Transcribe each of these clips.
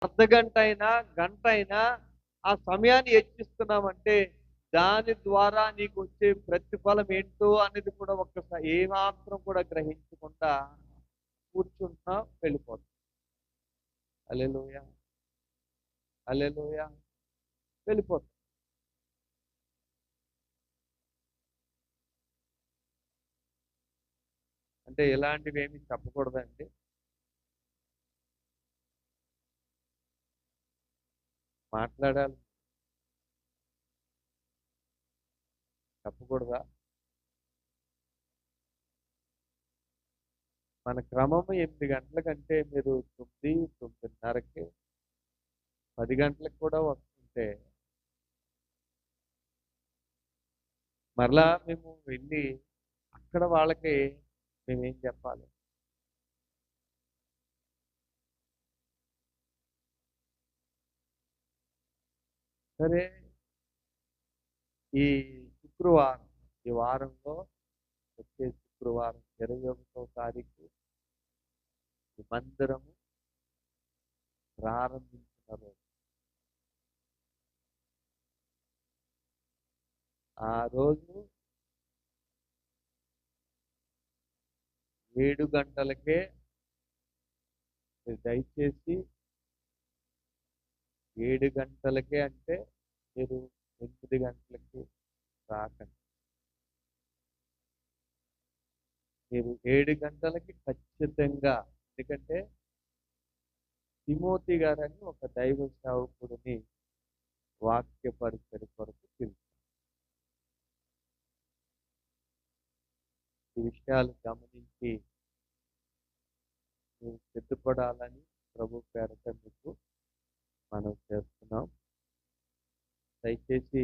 అర్ధగంట అయినా గంట అయినా ఆ సమయాన్ని హెచ్చిస్తున్నామంటే దాని ద్వారా నీకు వచ్చే ప్రతిఫలం ఏంటో అనేది కూడా ఒక్కసారి ఏమాత్రం కూడా గ్రహించకుండా కూర్చుంటున్నా వెళ్ళిపోతాం. హల్లెలూయా, హల్లెలూయా, వెళ్ళిపోతాం. అంటే ఇలాంటివి ఏమి చెప్పకూడదండి. మాట్లాడాలి, చెప్పకూడదా? మన క్రమము 8 గంటల కంటే మీరు 9, 9:30కి 10 గంటలకు కూడా వస్తుంటే మరలా మేము వెళ్ళి అక్కడ వాళ్ళకి మేమేం చెప్పాలి? సరే, ఈ శుక్రవారం, ఈ వారంలో వచ్చే శుక్రవారం 21వ తారీఖు ఈ మందిరము ప్రారంభించిన రోజు. ఆ రోజు 7 గంటలకే మీరు దయచేసి 7 గంటలకే అంటే మీరు 8 గంటలకి రాకండి. మీరు 7 గంటలకి ఖచ్చితంగా, ఎందుకంటే తిమోతి గారని ఒక దైవ సేవకుడిని వాక్య పరిచయ కొరకు పిలిచారు. ఈ విషయాలు గమనించి మీరు సిద్ధపడాలని ప్రభు పేరట మీకు మనం చేస్తున్నాం. దయచేసి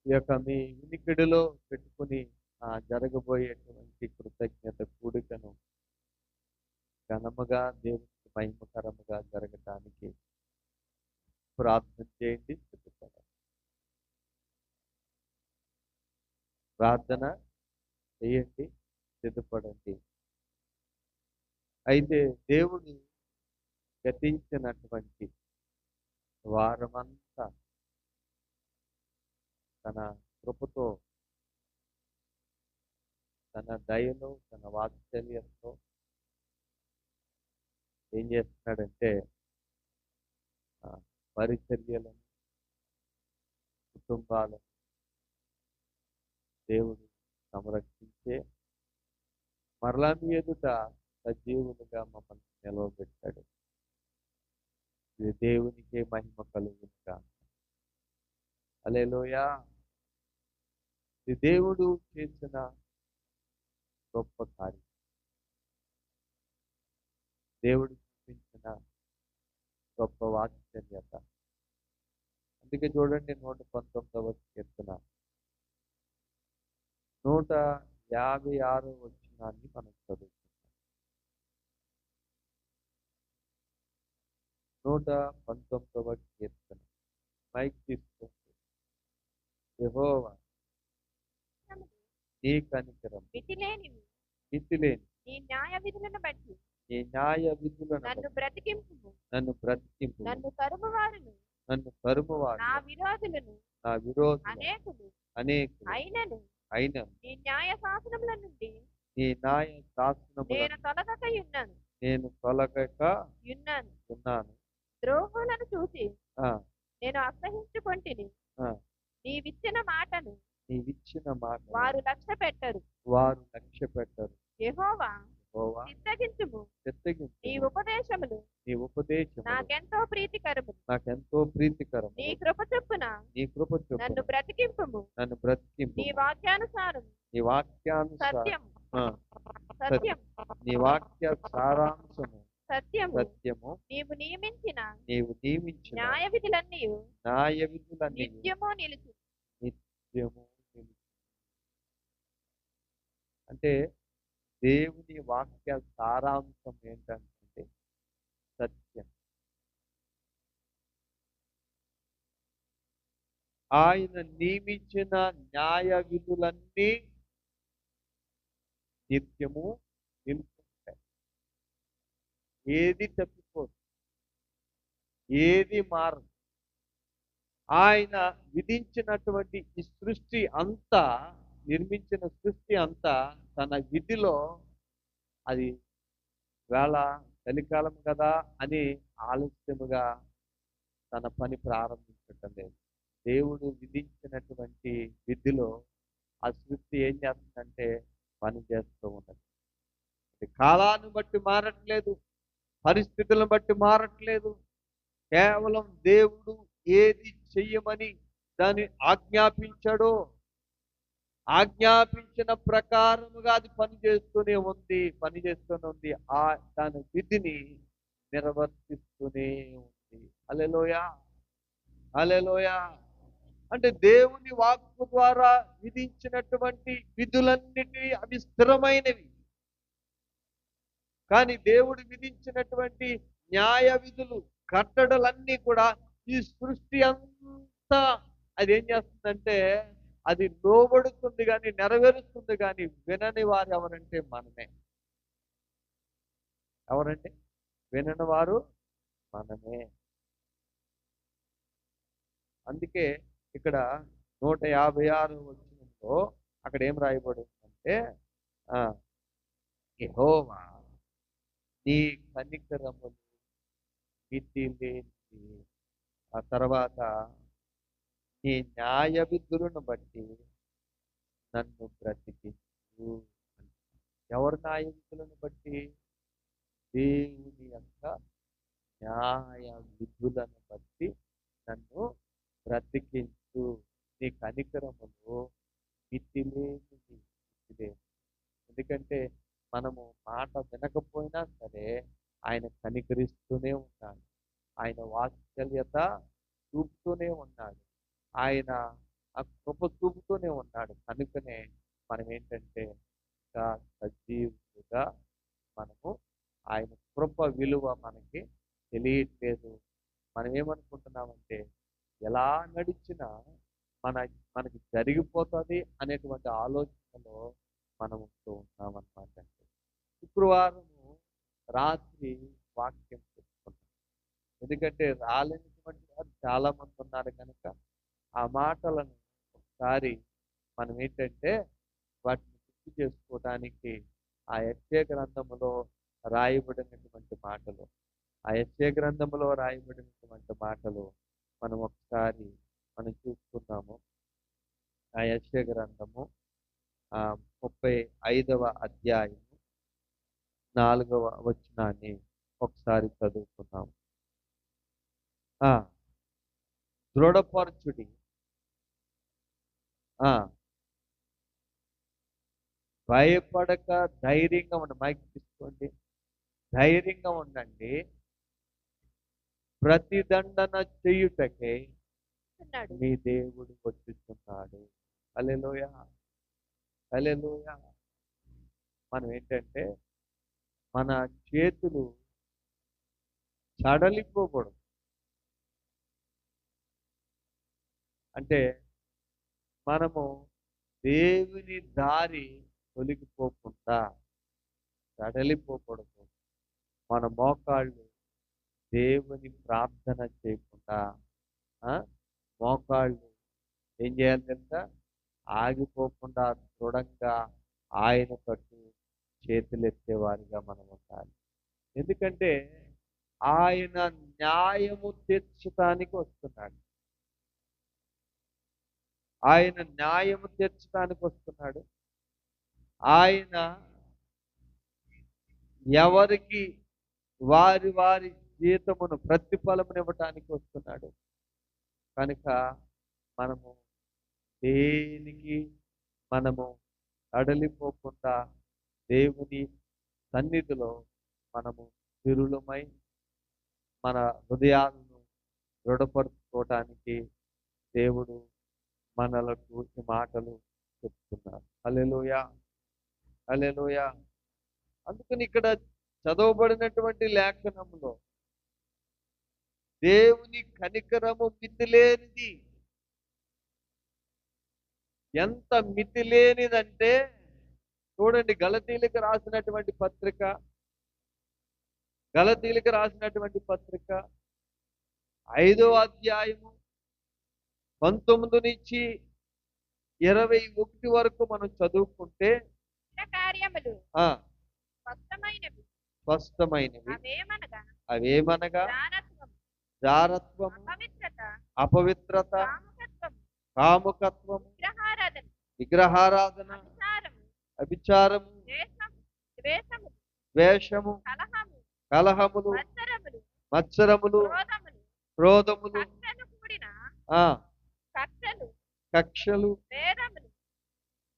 ఈ యొక్క మీ వినికిడిలో పెట్టుకుని జరగబోయేటువంటి కృతజ్ఞత కూడికను ఘనముగా దేవునికి మహిమకరముగా జరగటానికి ప్రార్థన చేయండి, సిద్ధపడండి. ప్రార్థన చేయండి, సిద్ధపడండి. అయితే దేవుడు గతించినటువంటి వారమంతా తన కృపతో, తన దయలో, తన వాత్సల్యంతో ఏం చేస్తున్నాడంటే పరిచర్యలను, కుటుంబాలను దేవుడు సంరక్షించే మరలా మీ ఎదుట సజీవులుగా మమ్మల్ని నిలవబెట్టాడు. ఇది దేవునికే మహిమ కలుగునుగా. హల్లెలూయా. ఇది దేవుడు చేసిన గొప్ప కార్యం, దేవుడు చూపించిన గొప్ప వాత్సల్యత. అందుకే చూడండి 119వ కీర్తన 156వ వచనాన్ని మనం చదువుకుంటాం. 119వ కీర్తన. మైక్ తీసుకోండి. యెహోవా నీ కనికరం మితిలేనివి మితిలేని నీ న్యాయ విధులను బట్టి నీ న్యాయ విధులను నన్ను బ్రతికింపు. నన్ను బ్రతికింపు. నన్ను తరుమువారును నన్ను తరుమువారు నా విరోధులను నా విరోధులు అనేకులు అనేకులు అయినను అయిన నీ న్యాయ శాసనముల నుండి నీ న్యాయ శాసనములను నేను తొలగక ఉన్నాను నేను తొలగక ఉన్నాను. ద్రోహులను చూసి ఆ, నేను అసహించుకొంటిని. ఆ, నీవిచ్చిన మాటను నీవిచ్చిన మాట వారు లక్ష్య పెట్టరు. వారు లక్ష్య పెట్టరు. యెహోవా యెహోవా చిత్తగించుము. చిత్తగించు. నీ ఉపదేశములు నీ ఉపదేశం నాకెంతో ప్రీతికరములు. నాకెంతో ప్రీతికరం. నీ కృప చొప్పున నీ కృప చొప్పున నన్ను బ్రతికింపుము. నన్ను బ్రతికింపు. నీ వాక్యానుసారం నీ వాక్యానుసారం సత్యం ఆ, సత్యం నీ వాక్య సారాంశము సత్యము సత్యము నీవు నియమించిన నీవు నియమించిన న్యాయ విధులన్నీ న్యాయ విధులన్నీ నిత్యము నిలుచు. నిత్యము నిలుచు. అంటే దేవుని వాక్య సారాంశం ఏంటంటే సత్యం. ఆయన నియమించిన న్యాయ విధులన్నీ నిత్యము నిలుచుంటాయి. ఏది తప్పిపోదు, ఏది మారదు. ఆయన విధించినటువంటి ఈ సృష్టి అంతా, నిర్మించిన సృష్టి అంతా తన విధిలో అది వేళ చలికాలం కదా అని ఆలస్యముగా తన పని ప్రారంభించటం లేదు. దేవుడు విధించినటువంటి విధిలో ఆ సృష్టి ఏం చేస్తుందంటే పని చేస్తూ ఉన్నది. అది కాలాన్ని బట్టి మారట్లేదు, పరిస్థితులను బట్టి మారట్లేదు. కేవలం దేవుడు ఏది చెయ్యమని దాన్ని ఆజ్ఞాపించాడో ఆజ్ఞాపించిన ప్రకారముగా అది పనిచేస్తూనే ఉంది. దాని విధిని నిర్వర్తిస్తూనే ఉంది. హల్లెలూయా, హల్లెలూయా. అంటే దేవుని వాక్కు ద్వారా విధించినటువంటి విధులన్నిటి అవి స్థిరమైనవి. కానీ దేవుడు విధించినటువంటి న్యాయ విధులు, కట్టడలన్నీ కూడా ఈ సృష్టి అంతా అది ఏం చేస్తుందంటే అది లోబడుతుంది కానీ, నెరవేరుస్తుంది కానీ వినని వారు ఎవరంటే మనమే. ఎవరంటే వినని వారు మనమే. అందుకే ఇక్కడ 156 వచనంలో అక్కడ ఏం రాయబడిందంటే యెహోవా నీ కనికరములు మితి లేనిది, ఆ తర్వాత నీ న్యాయ విధులను బట్టి నన్ను బ్రతికించు. ఎవరి న్యాయ విధులను బట్టి? దేవుని యొక్క న్యాయ విధులను బట్టి నన్ను బ్రతికించు. నీ కనికరములు మితి లేనిది. ఎందుకంటే మనము మాట వినకపోయినా సరే ఆయన కనికరిస్తూనే ఉన్నాడు, ఆయన వాత్సల్యత చూపుతూనే ఉన్నాడు, ఆయన ఆ కృప చూపుతూనే ఉన్నాడు. కనుకనే మనం ఏంటంటే ఇంకా సజీవులుగా మనము ఆయన కృప విలువ మనకి తెలియట్లేదు. మనం ఏమనుకుంటున్నామంటే ఎలా నడిచినా మనకి జరిగిపోతుంది అనేటువంటి ఆలోచనలో మనం ఉంటూ ఉన్నామన్నమాట. శుక్రవారం రాత్రి వాక్యం చెప్పుకున్నాం. ఎందుకంటే రాలేనటువంటి వారు చాలా మంది ఉన్నారు కనుక ఆ మాటలను ఒకసారి మనం ఏంటంటే వాటిని గుర్తు చేసుకోవడానికి ఆ యెషయా గ్రంథములో రాయబడినటువంటి మాటలు మనం ఒకసారి చూసుకున్నాము. ఆ యెషయా గ్రంథము 35వ అధ్యాయం 4వ వచనాన్ని ఒకసారి చదువుకున్నాము. దృఢపరచుడి, భయపడక ధైర్యంగా ఉండండి. మైక్ తీసుకోండి. ధైర్యంగా ఉండండి. ప్రతిదండన చేయుటకే మీ దేవుడు వచ్చుచున్నాడు. హల్లెలూయా, హల్లెలూయా. మనం ఏంటంటే మన చేతులు సడలిపోకూడదు. అంటే మనము దేవుని దారి తొలగిపోకుండా సడలిపోకూడదు. మన మోకాళ్ళు దేవుని ప్రార్థన చేయకుండా మోకాళ్ళు ఏం చేయాలి తెలుసా? ఆగిపోకుండా దృఢంగా ఆయన తట్టు చేతులెత్తేవారిగా మనం ఉండాలి. ఎందుకంటే ఆయన న్యాయము తీర్చడానికి వస్తున్నాడు. ఆయన న్యాయము తీర్చడానికి వస్తున్నాడు. ఆయన ఎవరికి వారి వారి జీతమును ప్రతిఫలమును ఇవ్వటానికి వస్తున్నాడు. కనుక మనము దేనికి మనము అడలిపోకుండా దేవుని సన్నిధిలో మనము స్థిరులమై మన హృదయాలను దృఢపరుచుకోవటానికి దేవుడు మనలకు ఈ మాటలు చెప్తున్నారు. హల్లెలూయా, హల్లెలూయా. అందుకని ఇక్కడ చదవబడినటువంటి లేఖనంలో దేవుని కనికరము మితిలేనిది. ఎంత మితిలేనిదంటే చూడండి, గలతీయులకు రాసినటువంటి పత్రిక గలతీయులకు రాసినటువంటి పత్రిక 5వ అధ్యాయము 19 నుంచి 21 వరకు మనం చదువుకుంటే కార్యములు ఆ స్పష్టమైనవి. స్పష్టమైనవి. అవేమనగా అవేమనగా జారత్వం, జారత్వము, అపవిత్రత, అపవిత్రత, కాముకత్వం, కాముకత్వము, విగ్రహారాధన, విగ్రహారాధన, వ్యభిచారము, అభిచారము, ద్వేషము, ద్వేషము, ద్వేషము, కలహము, కలహములు, మత్సరములు, మత్సరములు, క్రోధములు, క్రోధములు, కక్షను కూడిన ఆ కక్షలు, కక్షలు, వేదములు,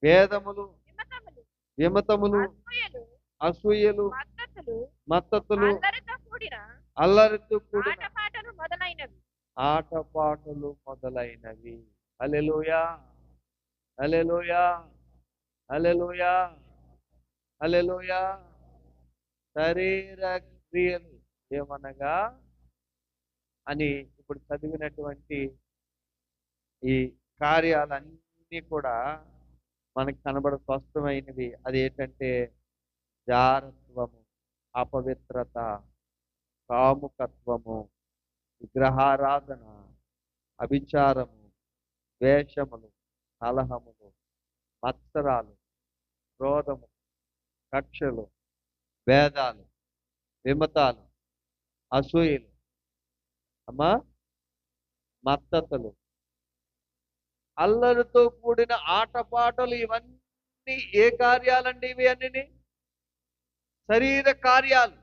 వేదములు, విమతములు, విమతములు, అసూయలు, అసూయలు, మద్దతులు, మత్తతులు, అల్లరితో కూడిన అల్లరితో కూడిన ఆటపాటలు మొదలైనవి. ఆటపాటలు మొదలైనవి. హల్లెలూయా, హల్లెలూయా, హల్లెలూయా, హల్లెలూయా. శరీర క్రియలు ఏమనగా అని ఇప్పుడు చదివినటువంటి ఈ కార్యాలన్నీ కూడా మనకు స్పష్టమైనవి. అది ఏంటంటే జారత్వము, అపవిత్రత, కాముకత్వము, విగ్రహారాధన, అభిచారము, ద్వేషములు, కలహములు, మత్సరాలు, క్రోధము, కక్షలు, భేదాలు, విమతాలు, అసూయలు, అమ్మా మత్తతులు, అల్లరితో కూడిన ఆటపాటలు, ఇవన్నీ ఏ కార్యాలండి? ఇవి అన్ని శరీర కార్యాలు.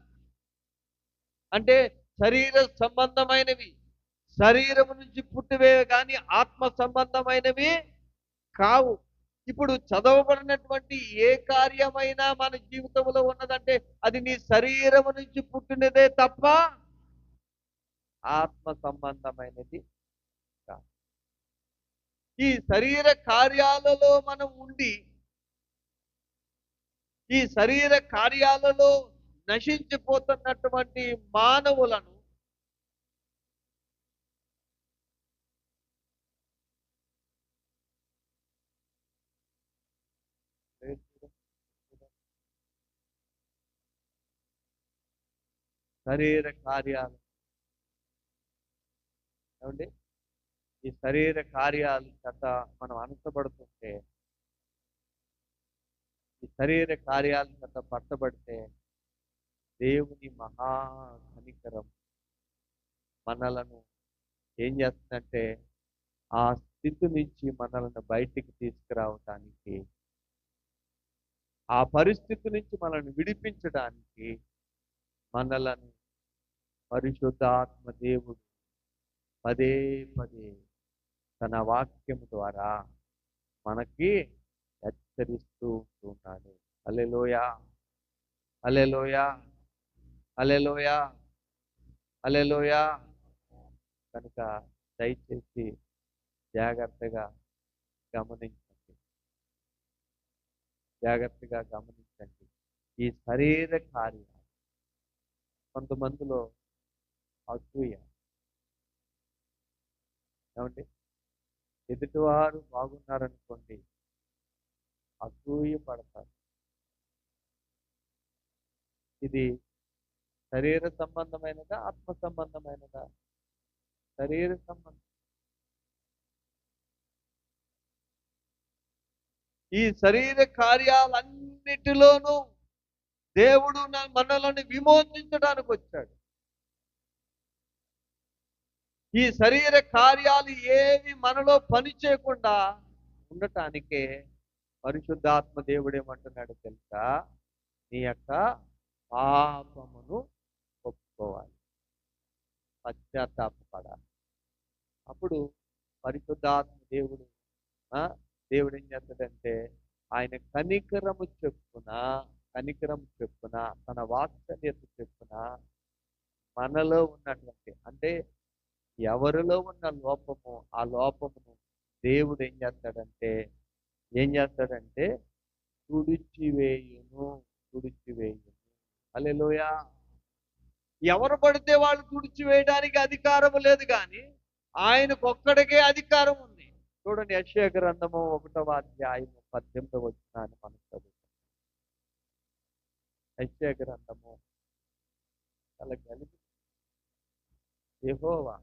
అంటే శరీర సంబంధమైనవి, శరీరం నుంచి పుట్టివేవి కానీ ఆత్మ సంబంధమైనవి కావు. ఇప్పుడు చదవబడినటువంటి ఏ కార్యమైనా మన జీవితంలో ఉన్నదంటే అది నీ శరీరం నుంచి పుట్టినదే తప్ప ఆత్మ సంబంధమైనది కాదు. ఈ శరీర కార్యాలలో మనం ఉండి ఈ శరీర కార్యాలలో నశించిపోతున్నటువంటి మానవులను శరీర కార్యాలు ఏమండి? ఈ శరీర కార్యాల చేత మనం అనసబడుతుంటే, ఈ శరీర కార్యాల చేత పట్టబడితే దేవుని మహా కనికరం మనలను ఏం చేస్తుందంటే ఆ స్థితి నుంచి మనల్ని బయటికి తీసుకురావటానికి, ఆ పరిస్థితి నుంచి మనల్ని విడిపించడానికి మనలను పరిశుద్ధాత్మ దేవుడు పదే పదే తన వాక్యం ద్వారా మనకి హెచ్చరిస్తూ ఉంటున్నాడు. హల్లెలూయా, హల్లెలూయా, హల్లెలూయా, హల్లెలూయా. కనుక దయచేసి జాగ్రత్తగా గమనించండి, జాగ్రత్తగా గమనించండి. ఈ శరీర కార్యాలు కొంతమందిలో అసూయ, ఏమండి? ఎదుటివారు బాగున్నారనుకోండి అసూయ పడతారు. ఇది శరీర సంబంధమైనదా, ఆత్మ సంబంధమైనదా? శరీర సంబంధం. ఈ శరీర కార్యాలన్నిటిలోనూ దేవుడు మనలను విమోచించడానికి వచ్చాడు. ఈ శరీర కార్యాలు ఏవి మనలో పని చేయకుండా ఉండటానికే పరిశుద్ధాత్మ దేవుడు ఏమంటున్నాడు తెలుసా? నీ యొక్క పాపమును ఒప్పుకోవాలి, పశ్చాత్తాపపడాలి. అప్పుడు పరిశుద్ధాత్మ దేవుడు దేవుడు ఏం చేస్తాడంటే ఆయన కనికరము చెప్పున తన వాత్సల్యత చెప్పున మనలో ఉన్నటువంటి, అంటే ఎవరిలో ఉన్న లోపము, ఆ లోపమును దేవుడు ఏం చేస్తాడంటే తుడిచివేయును. హల్లెలూయా. ఎవరు పడితే వాళ్ళు తుడిచివేయడానికి అధికారం లేదు, కానీ ఆయనకు ఒక్కడికే అధికారం ఉంది. చూడండి, యెషయా గ్రంథము 1వ అధ్యాయము 18వ వచనాన్ని మనం చదువుతాం. యెషయా గ్రంథము చాలా కలిపి యెహోవా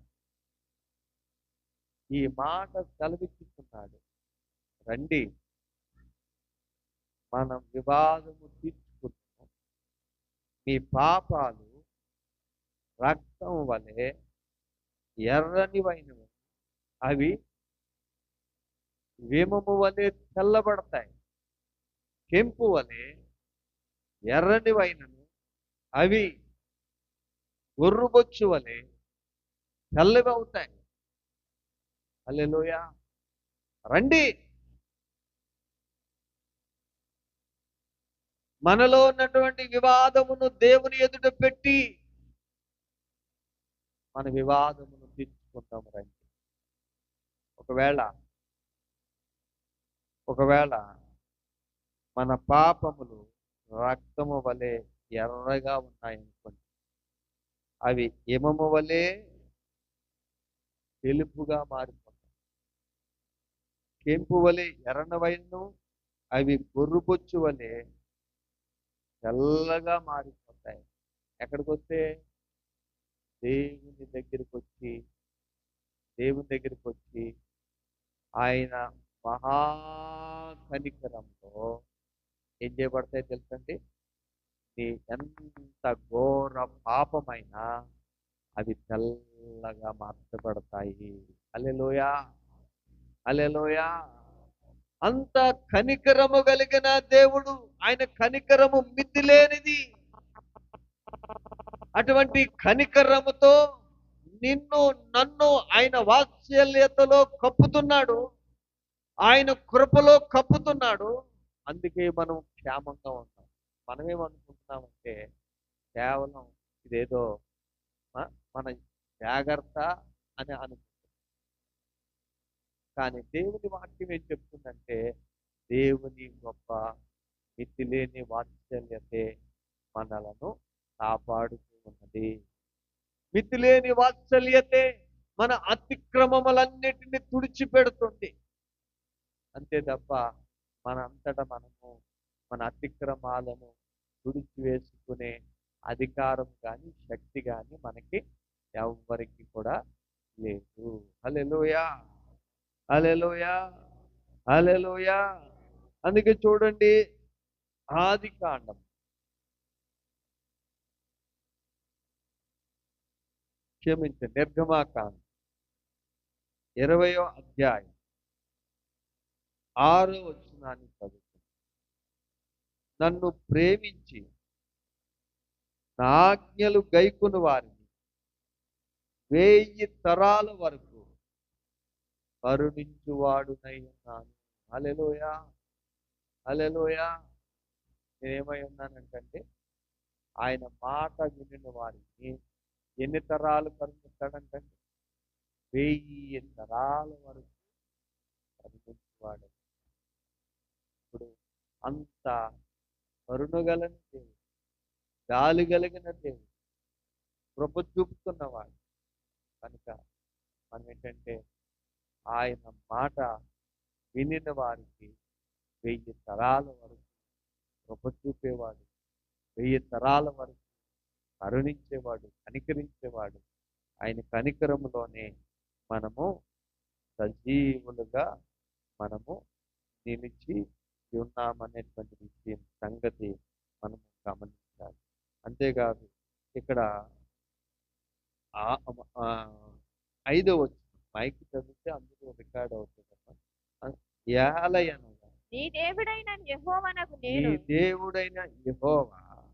ఈ మాట సెలవిస్తున్నాడు, రండి మనం వివాదము తీర్చుకుందాం. మీ పాపాలు రక్తం వలె ఎర్రనివైనవి, అవి విమము వలె తెల్లబడతాయి. కెంపు వలె ఎర్రనివైనను, అవి గొర్రుబొచ్చు వలె తెల్లవి అవుతాయి. హల్లెలూయా. రండి, మనలో ఉన్నటువంటి వివాదమును దేవుని ఎదుట పెట్టి మన వివాదమును తీర్చుకుంటాము. రండి. ఒకవేళ మన పాపములు రక్తము వలె ఎర్రగా ఉన్నాయనుకోండి, అవి హిమము వలె తెలుపుగా మారిపోతాయి. కెంపు వలె ఎర్రనవైనను, అవి గొర్రుబొచ్చు వలె తెల్లగా మారిపోతాయి. ఎక్కడికి వస్తే దేవుని దగ్గరికి వచ్చి ఆయన మహాకనికరంలో ఏం చేయబడతాయి తెలుసండి? నీ ఎంత ఘోర పాపమైనా అవి తెల్లగా మార్చబడతాయి. హల్లెలూయా, హల్లెలూయా. అంత కనికరము కలిగిన దేవుడు, ఆయన కనికరము మితిలేనిది. అటువంటి కనికరముతో నిన్ను నన్ను ఆయన వాత్సల్యతలో కప్పుతున్నాడు, ఆయన కృపలో కప్పుతున్నాడు. అందుకే మనం క్షేమంగా ఉన్నాం. మనమేమనుకుంటున్నామంటే కేవలం ఇదేదో మన జాగ్రత్త అని అనుకుంటున్నాం. కానీ దేవుని వాక్యం ఏం చెప్తుందంటే, దేవుని గొప్ప మితిలేని వాత్సల్యతే మనలను కాపాడుతూ ఉన్నది. మితిలేని వాత్సల్యతే మన అతిక్రమములన్నిటిని తుడిచిపెడుతుంది. అంతే తప్ప మనంతటా మనము మన అతిక్రమాలను తుడిచివేసుకునే అధికారం కానీ శక్తి కానీ మనకి ఎవ్వరికి కూడా లేదు. హల్లెలూయా, హల్లెలూయా, హల్లెలూయా. అందుకే చూడండి, ఆదికాండం నిర్గమాకాండం 20వ అధ్యాయం 6వ వచనాన్ని చదువుతుంది. నన్ను ప్రేమించి నా ఆజ్ఞలు గైకొను వారిని 1000 తరాల వరకు కరుణించువాడునై ఉన్నాను. హల్లెలూయా, హల్లెలూయా. నేనేమై ఉన్నానంటే, ఆయన మాట వినిన వారిని ఎన్ని తరాలు కరుణిస్తాడంటే, 1000 తరాల వరకు కరుణించువాడు. ఇప్పుడు అంత కరుణగలని దేవుడు, గాలి కలిగిన దేవుడు, కృప చూపుతున్నవాడు కనుక మనం ఏంటంటే, ఆయన మాట వినిన వారికి 1000 తరాల వరకు కృప చూపేవాడు, 1000 తరాల వరకు కరుణించేవాడు, కనికరించేవాడు. ఆయన కనికరములోనే మనము సజీవులుగా మనము నిలిచి ఉన్నామనేటువంటి విషయం సంగతి మనము గమనించాలి. అంతేకాదు ఇక్కడ 5వ వచనం మైక్ చదివితే అందులో రికార్డ్ అవుతుందమ్మా. ఏలయనగా నీ దేవుడైన యెహోవానగు నీ నేను దేవుడైన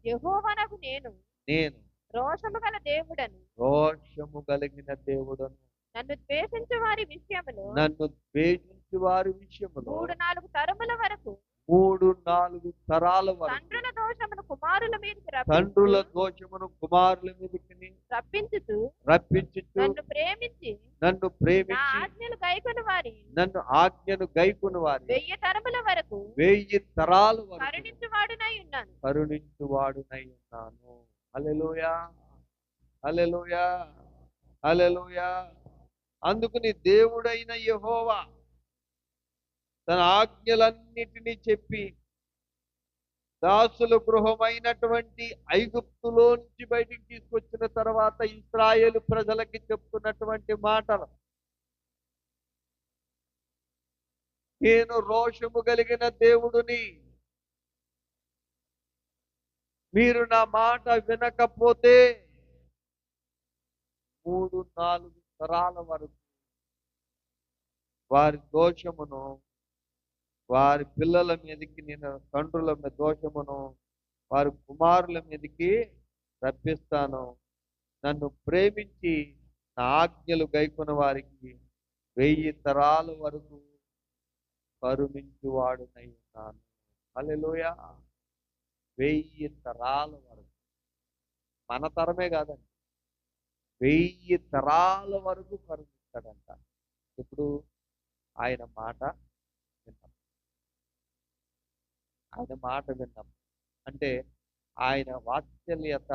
యెహోవానగు నేను నేను రోషము గల దేవుడను, రోషము కలిగిన దేవుడను, నన్ను ద్వేషించు వారి విషయములో నన్ను ద్వేషించు వారి విషయములో 3-4 తరముల వరకు 3-4 తరాల వరకు తండ్రుల దోషమును కుమారుల మీదకి తండ్రుల దోషమును కుమారుల మీదకి రప్పించుతూ రప్పించుచు నన్ను ప్రేమించి నన్ను నా ప్రేమించి ఆజ్ఞలు గైకొని వారి నన్ను ఆజ్ఞను గైకొను వారి 1000 తరముల వరకు 1000 తరాల వరకు కరుణించువాడునై ఉన్నాను. కరుణించువాడునై ఉన్నాను. హల్లెలూయా, హల్లెలూయా, హల్లెలూయా. అందుకని దేవుడైన యెహోవా తన ఆజ్ఞలన్నిటినీ చెప్పి దాసుల గృహమైనటువంటి ఐగుప్తులో నుంచి బయటికి తీసుకొచ్చిన తర్వాత ఇశ్రాయేలు ప్రజలకి చెప్తున్నటువంటి మాటలు. నేను రోషము కలిగిన దేవుడిని, మీరు నా మాట వినకపోతే 3-4 తరాల వరకు వారి దోషమును, వారి పిల్లల మీదకి నేను తండ్రుల మీద దోషమును వారి కుమారుల మీదకి రప్పిస్తాను. నన్ను ప్రేమించి నా ఆజ్ఞలు గైకొన్న వారికి 1000 తరాల వరకు కరుణించువాడునై ఉన్నాను. హల్లెలూయా. 1000 తరాల వరకు, మన తరమే కాదండి, 1000 తరాల వరకు కరుణిస్తాడంట. ఇప్పుడు ఆయన మాట విన్నాం, ఆయన మాట విన్నాం అంటే ఆయన వాత్సల్యత,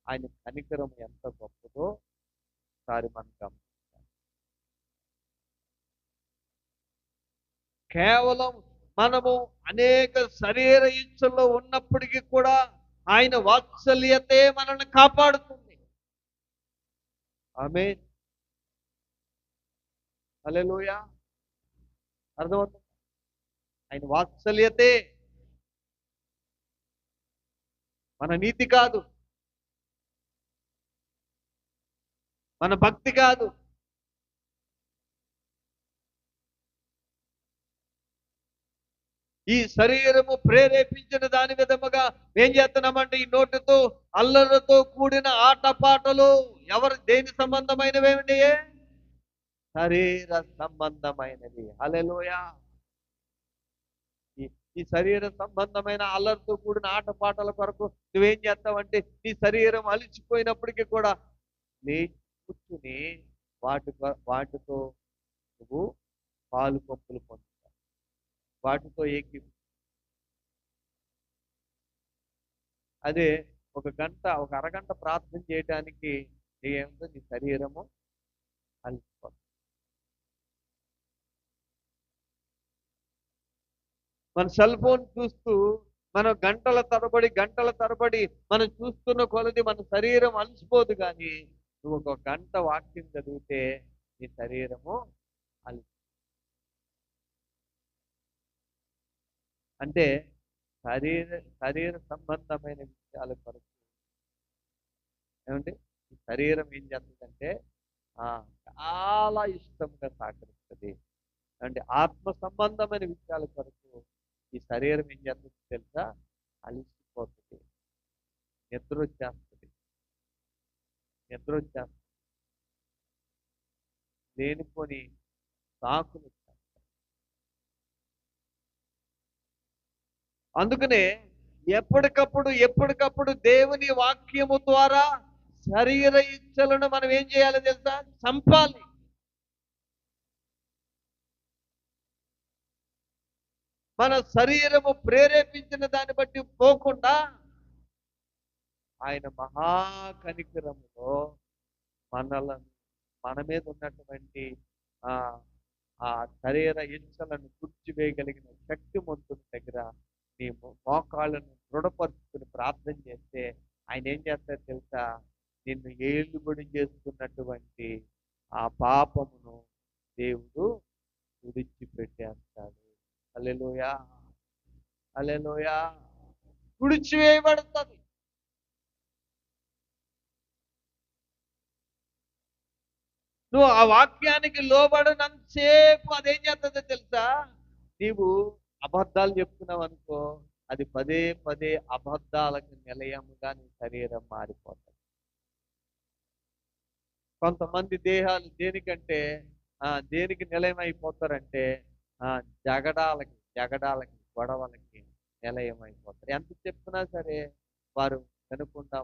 ఆయన కనికరం ఎంత గొప్పదో ఒకసారి మనం గమనించాలి. కేవలం మనము అనేక శరీర ఇచ్చల్లో ఉన్నప్పటికీ కూడా ఆయన వాత్సల్యతే మనల్ని కాపాడుతుంది. ఆమేన్. హల్లెలూయా. అర్థమవుతుంది? ఆయన వాత్సల్యతే, మన నీతి కాదు, మన భక్తి కాదు. ఈ శరీరము ప్రేరేపించిన దాని విధముగా ఏం చేస్తున్నామంటే ఈ నోటితో అల్లరితో కూడిన ఆటపాటలు దేని సంబంధమైనవేమిటి? శరీర సంబంధమైనవి. హల్లెలూయా. ఈ శరీర సంబంధమైన అల్లరితో కూడిన ఆటపాటల కొరకు నువ్వేం చేస్తావంటే నీ శరీరం అలిచిపోయినప్పటికీ కూడా లేచి కూర్చుని వాటితో నువ్వు పాలు పంపులు పొందుతావు, వాటితో అదే ఒక అరగంట ప్రార్థన చేయడానికి ఏమిటో నీ శరీరము అలిసిపోతుంది. మన సెల్ ఫోన్ చూస్తూ మనం గంటల తరబడి మనం చూస్తున్న కొలది మన శరీరం అలసిపోదు. కానీ నువ్వు ఒక గంట వాక్యం చదివితే నీ శరీరము అలసి, అంటే శరీర సంబంధమైన విషయాల కొరకు ఏమంటే ఈ శరీరం ఏం చేస్తుందంటే చాలా ఇష్టంగా సహకరిస్తుంది. అంటే ఆత్మ సంబంధమైన విషయాల కొరకు ఈ శరీరం ఏం చేస్తుంది తెలుసా? అలిసిపోతుంది, నిద్ర వచ్చేస్తుంది, లేనిపోని సాకులు. అందుకనే ఎప్పటికప్పుడు దేవుని వాక్యము ద్వారా శరీర ఇచ్చలను మనం ఏం చేయాలో తెలుసా? చంపాలి. మన శరీరము ప్రేరేపించిన దాన్ని బట్టి పోకుండా ఆయన మహాకనికరములో మన మీద ఉన్నటువంటి ఆ శరీర ఇచ్చలను కూర్చివేయగలిగిన శక్తిమంతుని దగ్గర నీ మోకాళ్ళను దృఢపరుచుకుని ప్రార్థన చేస్తే ఆయన ఏం చేస్తారో తెలుసా? నిన్ను ఏలుబడి చేసుకున్నటువంటి ఆ పాపమును దేవుడు విడిచిపెట్టేస్తాడు. హల్లెలూయా, హల్లెలూయా. విడిచివేయబడుతుంది. నువ్వు ఆ వాక్యానికి లోబడినంతసేపు అదేం చేస్తుందో తెలుసా? నీవు అబద్ధాలు చెప్తున్నావు అనుకో, అది పదే అబద్ధాలకు నిలయముగా నీ శరీరం మారిపోతుంది. కొంతమంది దేహాలు దేనికి నిలయమైపోతారంటే జగడాలకి గొడవలకి నిలయమైపోతారు. ఎంత చెప్తున్నా సరే వారు వినకుండా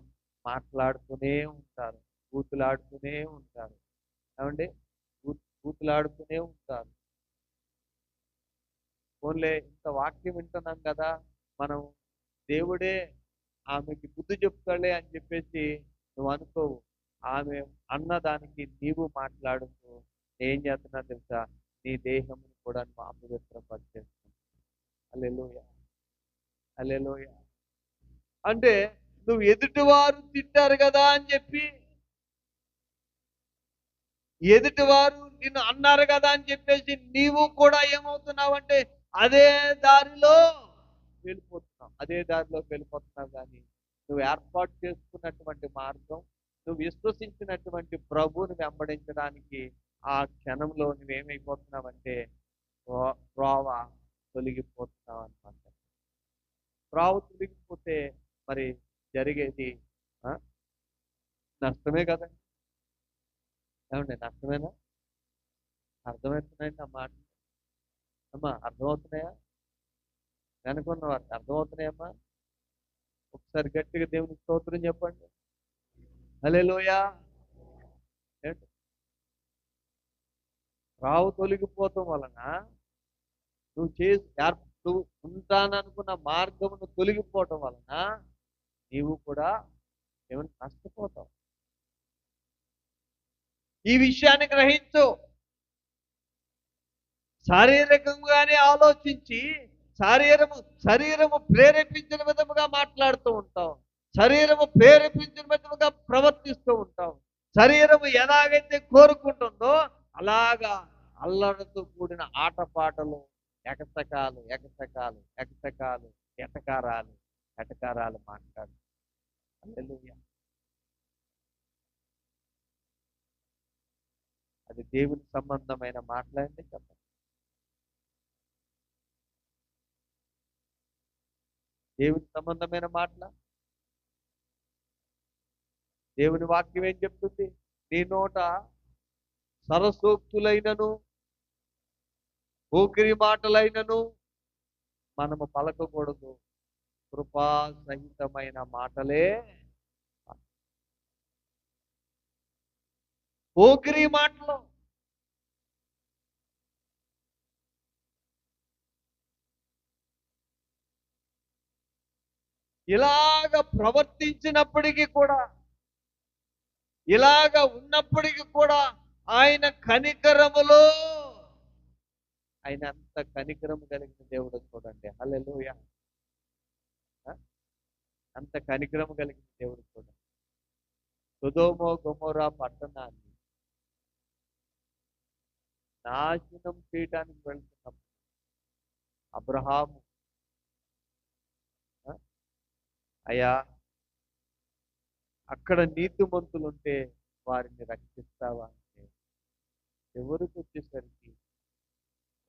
మాట్లాడుతూనే ఉంటారు, బూతులాడుతూనే ఉంటారు. ఏమండి? బూతులాడుతూనే ఉంటారు. ఓన్లే ఇంత వాక్యం వింటున్నాం కదా, మనం దేవుడే ఆమెకి బుద్ధి చెప్తాడే అని చెప్పేసి నువ్వు అనుకోవు. ఆమె అన్నదానికి నీవు మాట్లాడుతూ ఏం చేస్తున్నా తెలుసా? నీ దేహమును కూడా నువ్వు అపవిత్రపరిచేస్తున్నావు. హల్లెలూయా. హల్లెలూయా. అంటే నువ్వు ఎదుటివారు తిట్టారు కదా అని చెప్పి, ఎదుటివారు నిన్ను అన్నారు కదా అని చెప్పేసి నీవు కూడా ఏమవుతున్నావంటే అదే దారిలో వెళ్ళిపోతున్నావు. అదే దారిలోకి వెళ్ళిపోతున్నావు. కానీ నువ్వు ఏర్పాటు చేసుకున్నటువంటి మార్గం, నువ్వు విశ్వసించినటువంటి ప్రభువుని వెంబడించడానికి ఆ క్షణంలో నువ్వేమైపోతున్నావంటే త్రోవ తొలగిపోతున్నావు అన్నమాట. త్రోవ తొలగిపోతే మరి జరిగేది ఆ, నష్టమే కదండి. ఏమండి, నష్టమేనా? అర్థమవుతున్నాయండి ఆ మాట? అమ్మా, అర్థమవుతున్నాయా? వెనుకున్న వారికి అర్థమవుతున్నాయమ్మా? ఒకసారి గట్టిగా దేవునికి స్తోత్రం చెప్పండి. హల్లెలూయా. ఏంటి? రావు తొలగిపోవటం వలన నువ్వు ఉంటాననుకున్న మార్గమును తొలగిపోవటం వలన నీవు కూడా ఏమైనా నష్టపోతావు. ఈ విషయాన్ని గ్రహించు. శారీరకంగానే ఆలోచించి శరీరము ప్రేరేపించిన విధముగా మాట్లాడుతూ ఉంటాం. శరీరము ప్రేరేపించిన విధముగా ప్రవర్తిస్తూ ఉంటాం. శరీరము ఎలాగైతే కోరుకుంటుందో అలాగా అల్లరితో కూడిన ఆటపాటలు, ఎకసకాలు ఎటకారాలు మాట్లాడు. హల్లెలూయా. అది దేవుని సంబంధమైన మాట్లాడండి చెప్పండి. దేవుని సంబంధమైన మాటల దేవుని వాక్యం ఏం చెప్తుంది? నీ నోట సరసోక్తులైనను పోకిరి మాటలైనను మనము పలకకూడదు. కృపా సహితమైన మాటలే. పోకిరి మాటలు ఇలాగ ప్రవర్తించినప్పటికీ కూడా, ఇలాగ ఉన్నప్పటికీ కూడా ఆయన కనికరములో ఆయన అంత కనికరము కలిగిన దేవుడు చూడండి. హల్లెలూయా. అంత కనికరము కలిగిన దేవుడు చూడండి. సొదొమ గొమొర్రా పట్టణాన్ని నాశనం చేయడానికి వెళ్తున్నప్పుడు అబ్రహాము, అయ్యా అక్కడ నీతిమంతులుంటే వారిని రక్షిస్తావా అంటే ఎవరికి వచ్చేసరికి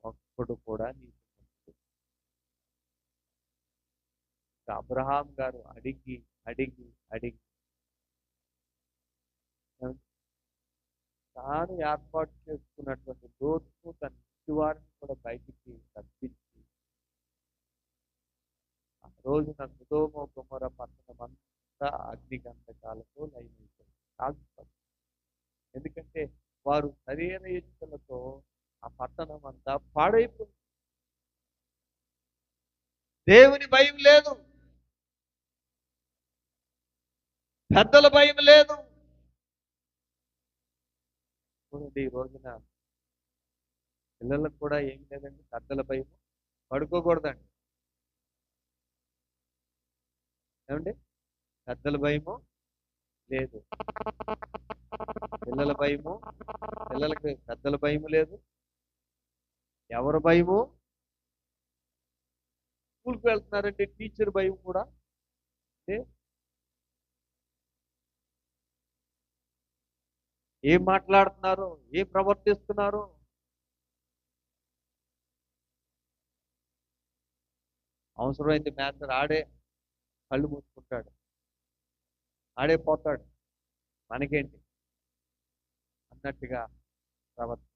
ఒక్కడు కూడా నీతిమంతుడు. అబ్రహాం గారు అడిగి తాను ఏర్పాటు చేసుకున్నటువంటి లోతును తన ఇంటి వారిని కూడా బయటికి తప్పించి ఆ రోజున సొదొమ గొమొర్రా పట్టణం అంతా అగ్నిగంధకాలతో లయమైపోయింది, కాల్చిపోయింది. ఎందుకంటే వారు శరీర ఇచ్చలతో ఆ పట్టణం అంతా పాడైపోయింది. దేవుని భయం లేదు, పెద్దల భయం లేదు. చూడండి, ఈ రోజున పిల్లలకు కూడా ఏం లేదండి, పెద్దల భయం. పడుకోకూడదండి, ఏమండి, పెద్దల భయము లేదు. పిల్లలకి పెద్దల భయము లేదు. ఎవరి భయము? స్కూల్కి వెళ్తున్నారంటే టీచర్ భయం కూడా లేదు. ఏం మాట్లాడుతున్నారు, ఏం ప్రవర్తిస్తున్నారు? అవసరమైతే మేస్టర్ ఆడే కళ్ళు మూసుకుంటాడు, ఆడే పోతాడు, మనకేంటి అన్నట్టుగా ప్రవర్తి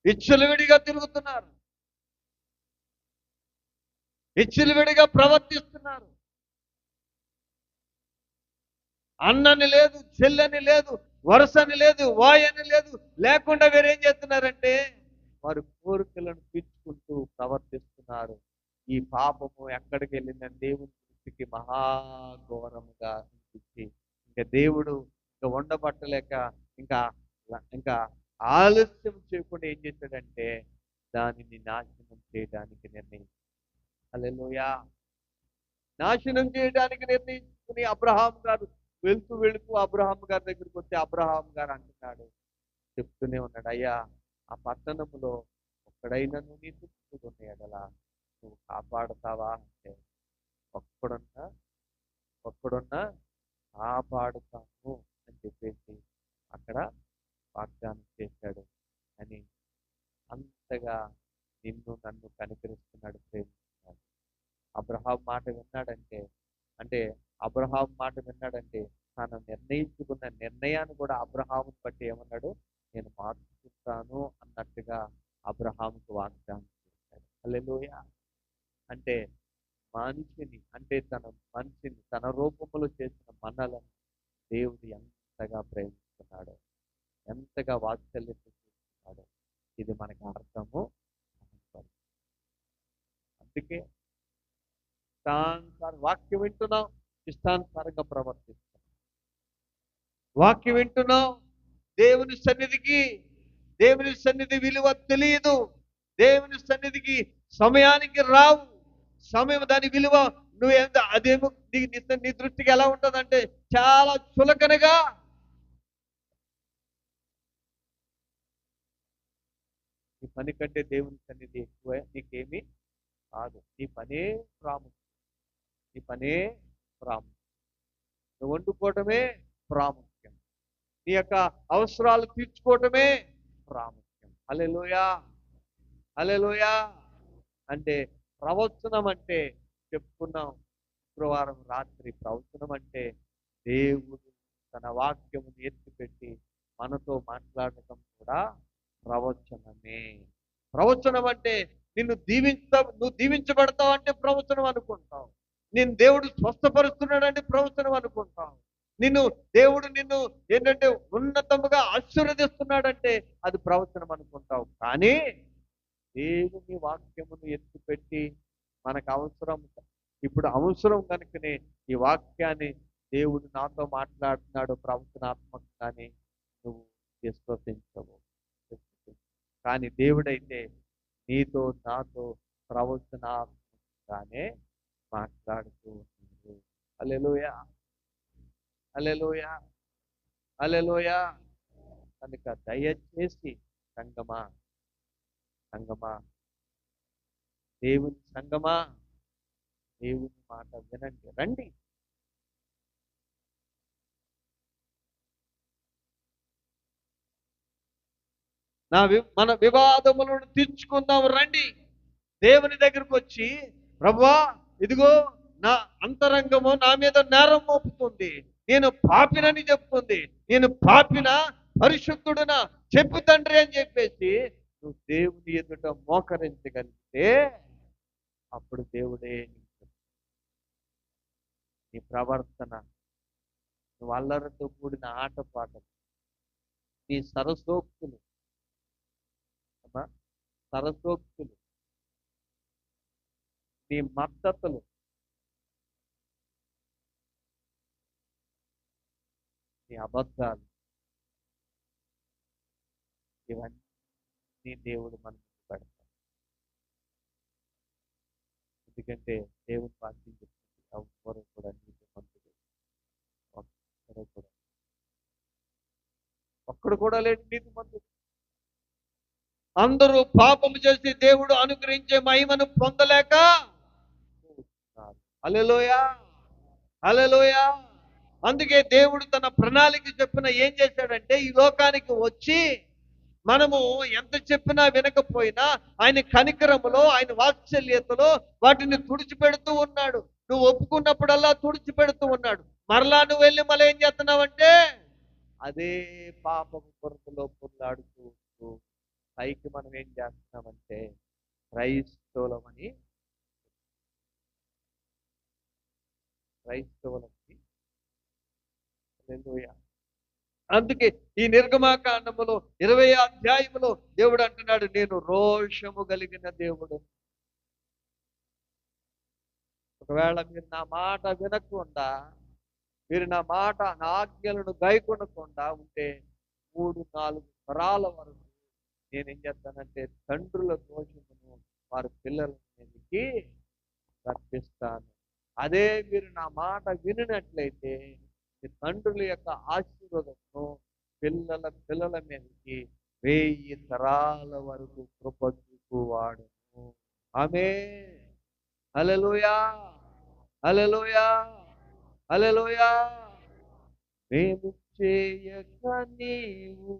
విచ్చలవిడిగా తిరుగుతున్నారు, విచ్చలవిడిగా ప్రవర్తిస్తున్నారు. అన్నని లేదు, చెల్లని లేదు, వరుసని లేదు, వాయని లేదు, లేకుండా వేరేం చేస్తున్నారంటే వారు కోరికలను తీర్చుకుంటూ ప్రవర్తిస్తున్నారు. ఈ పాపము ఎక్కడికి వెళ్ళిందని దేవుని దృష్టికి మహాఘోరముగా అనిపించి ఇంకా దేవుడు ఇంకా ఉండబట్టలేక ఇంకా ఇంకా ఆలస్యం చేయకుండా ఏం చేశాడంటే దానిని నాశనం చేయడానికి నిర్ణయించాడు. హల్లెలూయా. నాశనం చేయడానికి నిర్ణయించుకుని అబ్రహాం గారు వెళ్తూ అబ్రహాం గారి దగ్గరికి వచ్చి అబ్రహాం గారు అంటున్నాడు, చెప్తూనే ఉన్నాడు, అయ్యా ఆ పట్టణములో ఒక్కడైనను నీ చుట్టూ ఎడలా నువ్వు కాపాడుతావా అంటే, ఒక్కడున్నా ఒక్కడున్నా కాపాడుతాను అని చెప్పేసి అక్కడ వాగ్దానం చేశాడు అని. అంతగా నిన్ను నన్ను కనికరిస్తున్నాడు, ప్రేమిస్తున్నాడు. అబ్రహాం మాట విన్నాడంటే, అంటే అబ్రహాం మాట విన్నాడంటే తాను నిర్ణయించుకున్న నిర్ణయాన్ని కూడా అబ్రహాముని బట్టి ఏమన్నాడు, నేను మార్చుకుంటాను అన్నట్టుగా అబ్రహాముకు వాగ్దానం చేశాడు. హల్లెలూయా. అంటే మనిషిని తన రూపంలో చేసిన మనలను దేవుడు ఎంతగా ప్రేమిస్తున్నాడో, ఎంతగా వాత్సల్యం చేస్తున్నాడో ఇది మనకు అర్థము కాదు. అందుకే వాక్యం వింటున్నాం, ఇష్టానుసారంగా ప్రవర్తిస్తున్నాం. వాక్యం వింటున్నాం, దేవుని సన్నిధి విలువ తెలియదు. దేవుని సన్నిధికి సమయానికి రావు. సమయం దాని విలువ అదేమో నీ దృష్టికి ఎలా ఉంటుందంటే చాలా చులకనగా. నీ పని కంటే దేవుని సన్నిధి ఎక్కువ నీకేమీ కాదు. నీ పనే ప్రాముఖ్యం. నువ్వు వండుకోవటమే ప్రాముఖ్యం. నీ యొక్క అవసరాలు తీర్చుకోవటమే ప్రాముఖ్యం. హల్లెలూయా. హల్లెలూయా. అంటే ప్రవచనం అంటే చెప్పుకున్నాం శుక్రవారం రాత్రి. ప్రవచనం అంటే దేవుడు తన వాక్యమును ఎత్తిపెట్టి మనతో మాట్లాడటం కూడా ప్రవచనమే. ప్రవచనం అంటే నువ్వు దీవించబడతావు అంటే ప్రవచనం అనుకుంటావు. నేను దేవుడు స్వస్థపరుస్తున్నాడంటే ప్రవచనం అనుకుంటావు. దేవుడు నిన్ను ఏంటంటే ఉన్నతముగా ఆశీర్వదిస్తున్నాడంటే అది ప్రవచనం అనుకుంటావు. కానీ దేవుని వాక్యమును ఎత్తిపెట్టి మనకు ఇప్పుడు అవసరం కనుకనే ఈ వాక్యాన్ని దేవుడు నాతో మాట్లాడుతున్నాడు ప్రవచనాత్మకంగానే నువ్వు విశ్వసించవు. కానీ దేవుడైతే నీతో నాతో ప్రవచనాత్మకంగానే మాట్లాడుతూ ఉన్నాడు. హల్లెలూయా. హల్లెలూయా. హల్లెలూయా. కనుక దయచేసి సంగమా దేవుని మాట వినండి, రండి. మన వివాదములను తీర్చుకుందాం, రండి. దేవుని దగ్గరకు వచ్చి, ప్రభువా ఇదిగో నా అంతరంగము నా మీద నేరం మోపుతుంది, నేను పాపినని చెప్తుంది, నేను పరిశుద్ధుడునా చెప్పు తండ్రి అని చెప్పేసి నువ్వు దేవుని ఎదుట మోకరించగలిగితే అప్పుడు దేవుడే నీ ప్రవర్తన, నువ్వు అల్లరితో కూడిన ఆటపాటలు, నీ సరసోక్తులు, నీ మద్దతులు, నీ అబద్ధాలు, ఇవన్నీ దేవుడు మనకు పెడతాడు. ఎందుకంటే దేవుడు వాక్యం చెప్తుంది, ఎవరు కూడా నీతిమంతుడు ఒక్కడు కూడా లేడు నీతిమంతుడు. అందరూ పాపము చేసి దేవుడు అనుగ్రహించే మహిమను పొందలేక. హల్లెలూయా. హల్లెలూయా. అందుకే దేవుడు తన ప్రణాళిక చెప్పిన ఏం చేశాడంటే ఈ లోకానికి వచ్చి మనము ఎంత చెప్పినా వినకపోయినా ఆయన కనికరములో, ఆయన వాత్సల్యతలో వాటిని తుడిచిపెడుతూ ఉన్నాడు. నువ్వు ఒప్పుకున్నప్పుడల్లా తుడిచిపెడుతూ ఉన్నాడు. మరలా నువ్వు వెళ్ళి మళ్ళీ ఏం చేస్తున్నావంటే అదే పాపము కొరతలో పొందాడుతూ పైకి మనం ఏం చేస్తున్నామంటే క్రైస్తవులమని అందుకే ఈ నిర్గమాకాండములో 20వ అధ్యాయములో దేవుడు అంటున్నాడు, నేను రోషము కలిగిన దేవుడు. ఒకవేళ మీరు నా మాట వినకుండా, మీరు నా ఆజ్ఞలను గైకొనకుండా ఉంటే 3-4 తరాల వరకు నేనేం చేస్తానంటే తండ్రుల దోషమును వారి పిల్లల మీదకి రప్పిస్తాను. అదే మీరు నా మాట వినినట్లయితే మీ తండ్రుల యొక్క ఆశీర్వాదము పిల్లల పిల్లల మీదకి 1000 తరాల వరకు కృప చూపువాడును. ఆమేన్. హల్లెలూయా, హల్లెలూయా, హల్లెలూయా. మేలు చేయక నీవు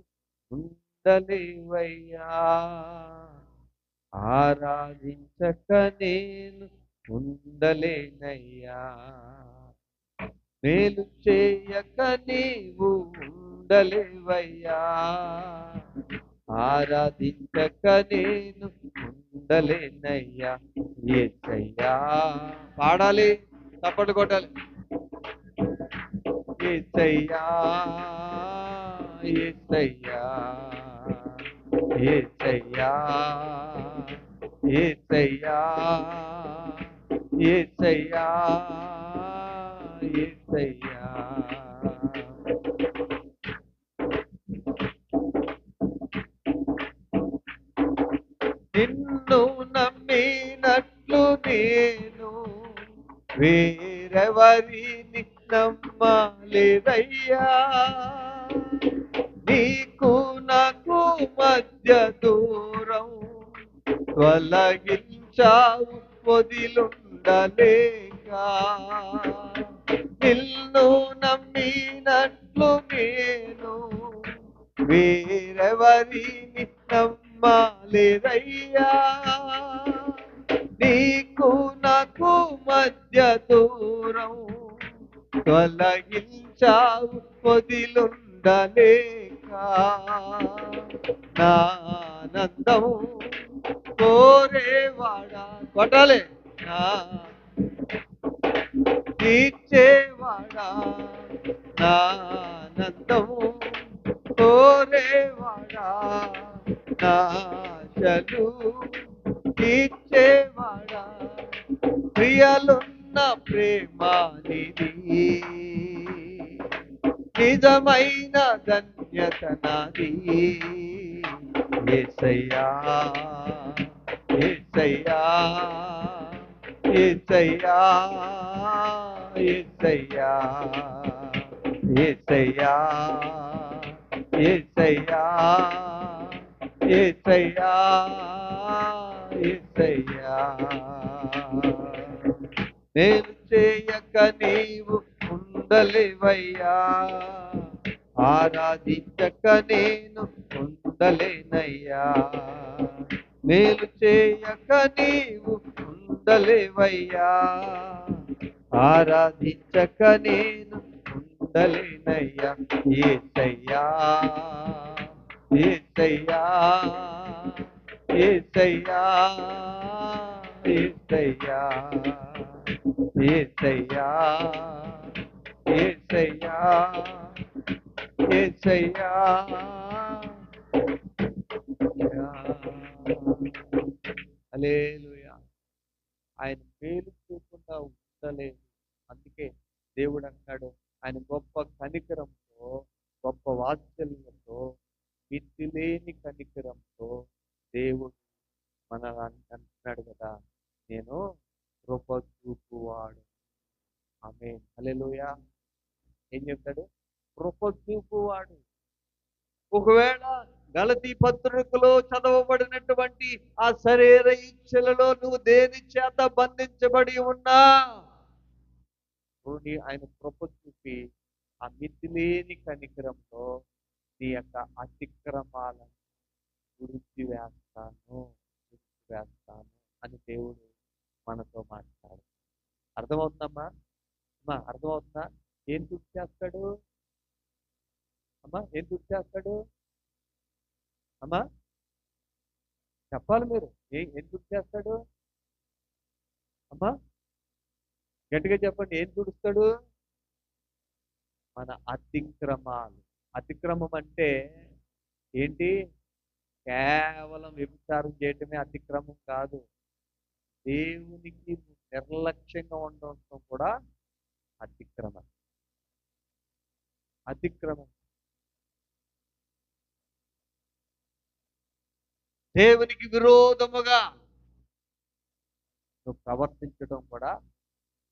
ఉండలేవయ్యా, ఆరాధించక నేను ఉండలేనయ్యా. మేలు చేయక నీవు ఉండలేవయ్యా, ఆరాధించక నేను ఉండలేనయ్యా. యేసయ్యా పాడాలి, తప్పట్లు కొట్టాలి. యేసయ్యా, యేసయ్యా, యేసయ్యా, యేసయ్యా, యేసయ్యా, యేసయ్యా. నిన్ను నమ్మినట్లు నేను వేరెవరిని నమ్మలేదయ్యా. నీకు నాకు మధ్య దూరం తొలగించావు వదిలుండలేక. నిన్ను నమ్మినట్లు నేను వేరెవరిని నమ్మలేదయ్యా. నీకు నాకు మధ్య దూరం తొలగించావు వదిలుండలేక. నా ఆనందం కోరేవాడా కొట్టాలి, నా తీర్చేవాడా, నా ఆనందము కోరేవాడా, నా ఆశలు తీర్చేవాడా, ప్రియలున్న ప్రేమానిధి, నిజమైన ధన్యత నాది. యేసయ్యా, యేసయ్యా, యేసయ్యా, యేసయ్యా, యేసయ్యా, యేసయ్యా, యేసయ్యా, యేసయ్యా. నేను చేయక నీవు ఉండలేవయ్యా, ఆరాధించక నేను ఉండలేనయ్యా. మేలు చేయక నీవు ఉండలేవయ్యా, ఆరాధించక నేను ఉండలేనయ్యా. యేసయ్యా, యేసయ్యా, యేసయ్యా, యేసయ్యా, యేసయ్యా, యేసయ్యా, యేసయ్యా. హల్లెలూయా. ఆయన మేలు చేయకుండా ఉండలేదు. అందుకే దేవుడు అంటాడు, ఆయన గొప్ప కనికరంతో, గొప్ప వాత్సల్యంతో, మితిలేని కనికరంతో దేవుడు మనల్ని అంటున్నాడు కదా, నేను కృప చూపువాడు. ఆమేన్. హల్లెలూయా. ఏం చెప్తాడు? కృప చూపువాడు. ఒకవేళ గలతీ పత్రికలో చదవబడినటువంటి ఆ శరీర ఇచ్చలలో నువ్వు దేని చేత బంధించబడి ఉన్నా, ఆయన కృప చూపి ఆ మితిలేని కనికరంలో నీ యొక్క అతిక్రమాలను విడిచివేస్తాను అని దేవుడు మనతో మాట్లాడు. అర్థమవుతుందమ్మా? అమ్మా అర్థమవుతుందా? ఏం తుడి చేస్తాడు అమ్మా? ఏం తుడి చేస్తాడు అమ్మా? చెప్పాలి మీరు. ఏం తుడి చేస్తాడు అమ్మా? గట్టిగా చెప్పండి. ఏం తుడుస్తాడు? మన అతిక్రమాలు. అతిక్రమం అంటే ఏంటి? కేవలం వ్యభిచారం చేయటమే అతిక్రమం కాదు. దేవునికి నిర్లక్ష్యంగా ఉండటం కూడా అతిక్రమం. అతిక్రమం. దేవునికి విరోధముగా నువ్వు ప్రవర్తించడం కూడా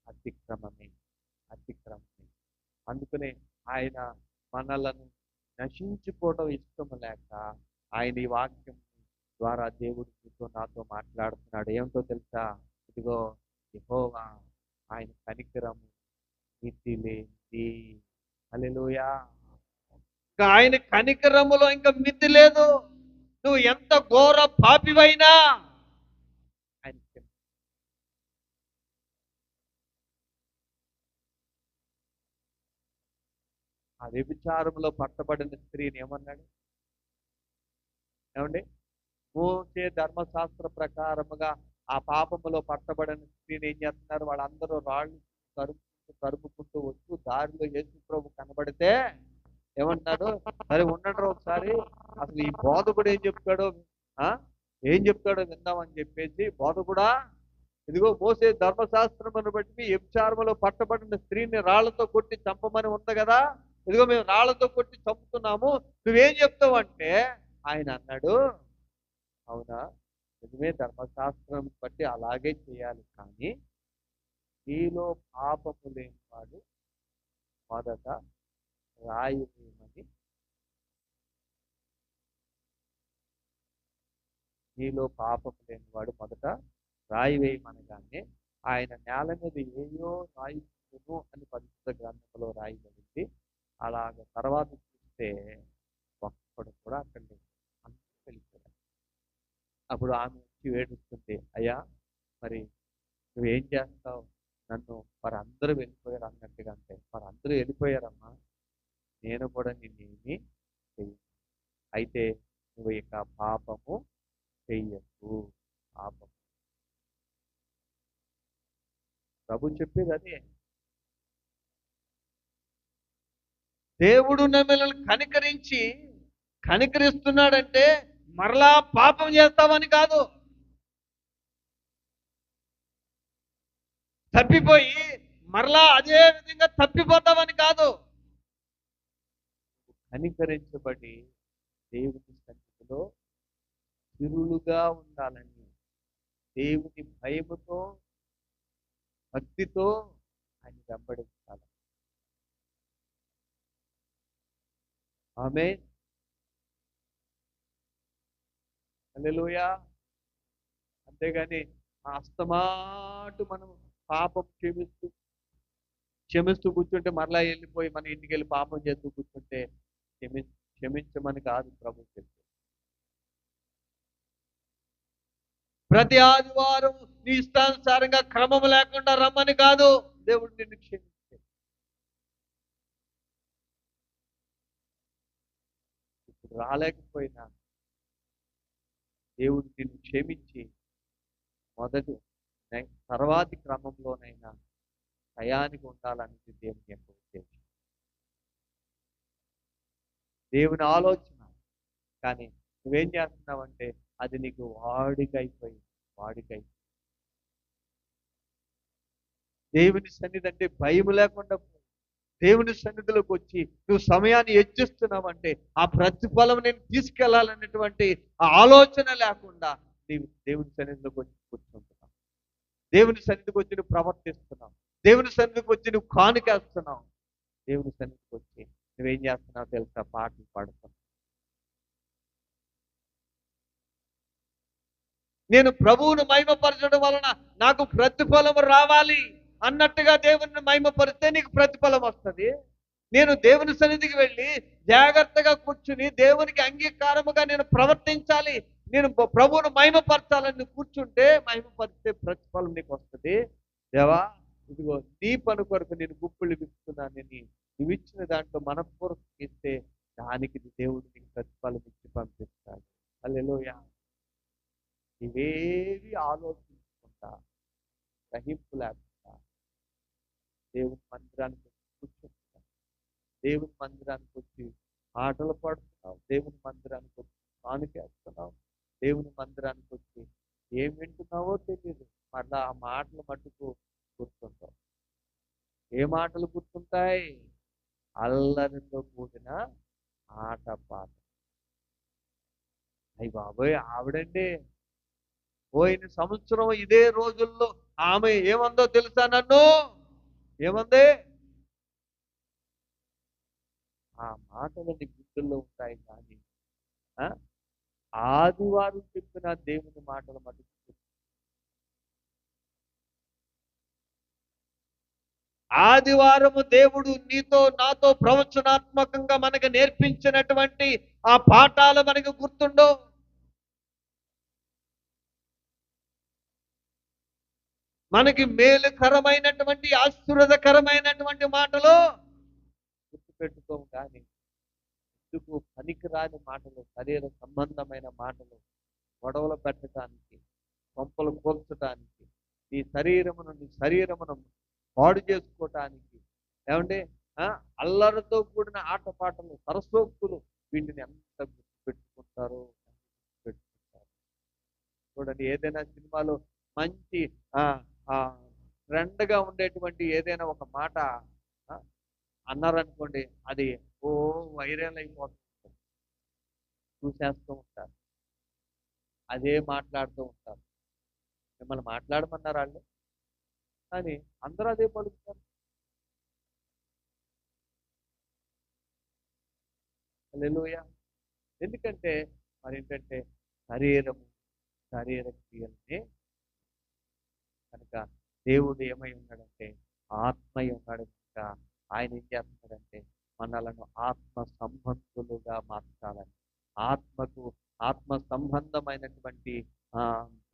అతిక్రమమే. అతిక్రమమే. అందుకనే ఆయన మనలను నశించిపోవడం ఇష్టం లేక ఆయన ఈ వాక్యం ద్వారా దేవుడు నీతో నాతో మాట్లాడుతున్నాడు. ఏమిటో తెలుసా? ఇదిగో యెహోవా ఆయన కనికరము మితి లేనిది. హల్లెలూయా. ఇంకా ఆయన కనికరములో ఇంకా మితి లేదు. నువ్వు ఎంత ఘోర పాపివైనా ఆయన ఆ వ్యభిచారంలో పట్టబడిన స్త్రీని ఏమన్నాడు? ఏమండి? మోసే ధర్మశాస్త్ర ప్రకారముగా ఆ పాపములో పట్టబడిన స్త్రీని ఏం చేస్తున్నారు? వాళ్ళందరూ రాళ్ళు తరుముకుంటూ వస్తూ దారిలో యేసు ప్రభు కనబడితే ఏమంటున్నారు? సరే ఉండండి ఒకసారి, అసలు ఈ బోధకుడు ఏం చెప్తాడో ఏం చెప్తాడో విందామని చెప్పేసి బోధకుడా, ఇదిగో మోసే ధర్మశాస్త్రమును బట్టి వ్యభిచారములో పట్టబడిన స్త్రీని రాళ్లతో కొట్టి చంపమని ఉంది కదా, ఇదిగో మేము రాళ్లతో కొట్టి చంపుతున్నాము, నువ్వేం చెప్తావు అంటే ఆయన అన్నాడు, అవునా నిజమే, ధర్మశాస్త్రం బట్టి అలాగే చేయాలి, కానీ నీలో పాపము లేనివాడు మొదట రాయి వేయమని, నీలో పాపము లేనివాడు మొదట రాయి వేయమనగానే ఆయన నేల మీద ఏయో రాయిను అని పరిశుద్ధ గ్రంథంలో రాయబడింది. అలాగ తర్వాత చూస్తే ఒక్కడు కూడా అక్కడ లేదు, అందరూ వెళ్ళిపోయారు. అప్పుడు ఆమె వచ్చి ఏడుస్తుంది, అయ్యా మరి నువ్వేం చేస్తావు, నన్ను వారందరూ వెళ్ళిపోయారు అన్నట్టుగా. అంటే వారందరూ వెళ్ళిపోయారమ్మా, నేను కూడా నిన్నేమి చెయ్యను, అయితే నువ్వు ఇక పాపము చెయ్యకు. పాపం ప్రభు చెప్పేది అదే. దేవుడు మిమ్మల్ని కనికరిస్తున్నాడంటే మరలా పాపం చేస్తామని కాదు, తప్పిపోయి మరలా అదే విధంగా తప్పిపోతామని కాదు. కనికరించబడి దేవుని సన్నిధిలో స్థిరులుగా ఉండాలని, దేవుని భయముతో భక్తితో ఆయన వెంబడించాలి. ఆమేన్. హల్లెలూయా. అంతేగాని అస్తమాటు మనం పాపం క్షమిస్తూ కూర్చుంటే మరలా వెళ్ళిపోయి మన ఇంటికి వెళ్ళి పాపం చేస్తూ కూర్చుంటే క్షమించమని కాదు ప్రభు చెప్పి. ప్రతి ఆదివారం నీ ఇష్టానుసారంగా క్రమం లేకుండా రమ్మని కాదు, దేవుడు నిన్ను క్షమించే. ఇప్పుడు రాలేకపోయినా దేవుడు నిన్ను క్షమించి మొదటి తర్వాతి క్రమంలోనైనా టయానికి ఉండాలనేది దేవుని యొక్క ఉద్దేశం, దేవుని ఆలోచన. కానీ నువ్వేం చేస్తున్నావంటే అది నీకు వాడికైపోయింది. దేవుని సన్నిధి అంటే భయం లేకుండా దేవుని సన్నిధిలోకి వచ్చి నువ్వు సమయాన్ని హెచ్చిస్తున్నావంటే ఆ ప్రతిఫలం నేను తీసుకెళ్లాలనేటువంటి ఆ ఆలోచన లేకుండా దేవుని సన్నిధిలోకి వచ్చి కూర్చుంటున్నావు, దేవుని సన్నిధికి వచ్చి నువ్వు ప్రవర్తిస్తున్నావు, దేవుని సన్నిధికి వచ్చి నువ్వు కానుకేస్తున్నావు, దేవుని సన్నిధికి వచ్చి నువ్వేం చేస్తున్నావు తెలుసా? పాటలు పాడుతున్నావు. నేను ప్రభువును మహిమపరచడం వలన నాకు ప్రతిఫలం రావాలి అన్నట్టుగా దేవుని మహిమపరిస్తే నీకు ప్రతిఫలం వస్తుంది. నేను దేవుని సన్నిధికి వెళ్ళి జాగ్రత్తగా కూర్చుని దేవునికి అంగీకారముగా నేను ప్రవర్తించాలి, నేను ప్రభువును మహిమపరచాలని కూర్చుంటే మహిమపరిస్తే ప్రతిఫలం నీకు వస్తుంది. దేవా ఇదిగో నీ పని కొరకు నేను గుప్పులు విప్పుతున్నానని నువ్వు ఇచ్చిన దాంట్లో మనపూర్వకంగా ఇస్తే దానికి దేవుడు నీకు ప్రతిఫలం ఇచ్చి పంపిస్తాడు. హల్లెలూయా. ఇవేవి ఆలోచించుకుంటా గ్రహింపు లేకుండా దేవుని మందిరానికి కూర్చుంటున్నావు, దేవుని మందిరానికి వచ్చి ఆటలు పాడుతున్నావు, దేవుని మందిరానికి వచ్చి కానుకేస్తున్నావు, దేవుని మందిరానికి వచ్చి ఏం వింటున్నావో తెలియదు, మళ్ళా ఆ మాటలు మట్టుకు గుర్తుంటావు. ఏ మాటలు గుర్తుంటాయి? అల్లరితో కూడిన ఆట పాట. అయ్యి బాబోయ్ ఆవిడండి పోయిన సంవత్సరం ఇదే రోజుల్లో ఆమె ఏమందో తెలుసా నన్ను? ఏమంది? ఆ మాటలు నీ గుర్తుల్లో ఉంటాయి కానీ ఆ, ఆదివారం చెప్పిన దేవుని మాటలు మటుకు ఆదివారము దేవుడు నీతో నాతో ప్రవచనాత్మకంగా మనకు నేర్పించినటువంటి ఆ పాఠాలు మనకు గుర్తుండవు. మనకి మేలుకరమైనటువంటి ఆశీర్వదకరమైనటువంటి మాటలు గుర్తుపెట్టుకోము కానీ ఎందుకు పనికిరాని మాటలు, శరీర సంబంధమైన మాటలు, గొడవలు పెట్టడానికి, కొంపలు కూల్చడానికి, నీ శరీరమును పాడు చేసుకోవటానికి, ఏమంటే అల్లరితో కూడిన ఆటపాటలు, సరసోక్తులు, వీటిని ఎంత గుర్తుపెట్టుకుంటారో పెట్టుకుంటారు. చూడండి, ఏదైనా సినిమాలో మంచి ట్రెండ్గా ఉండేటువంటి ఏదైనా ఒక మాట ఆ, అన్నారనుకోండి, అది ఓ వైరల్ అయిపోతుంది. చూసేస్తూ ఉంటారు, అదే మాట్లాడుతూ ఉంటారు. మిమ్మల్ని మాట్లాడమన్నారు వాళ్ళు, కానీ అందరూ అదే పలుకుతారు. హల్లెలూయా. ఎందుకంటే మరి ఏంటంటే శరీర క్రియలనే కనుక దేవుడు ఏమై ఉన్నాడంటే ఆత్మై ఉన్నాడు కనుక ఆయన ఏం చేస్తున్నాడంటే మనలను ఆత్మ సంబంధులుగా మార్చాలని, ఆత్మ సంబంధమైనటువంటి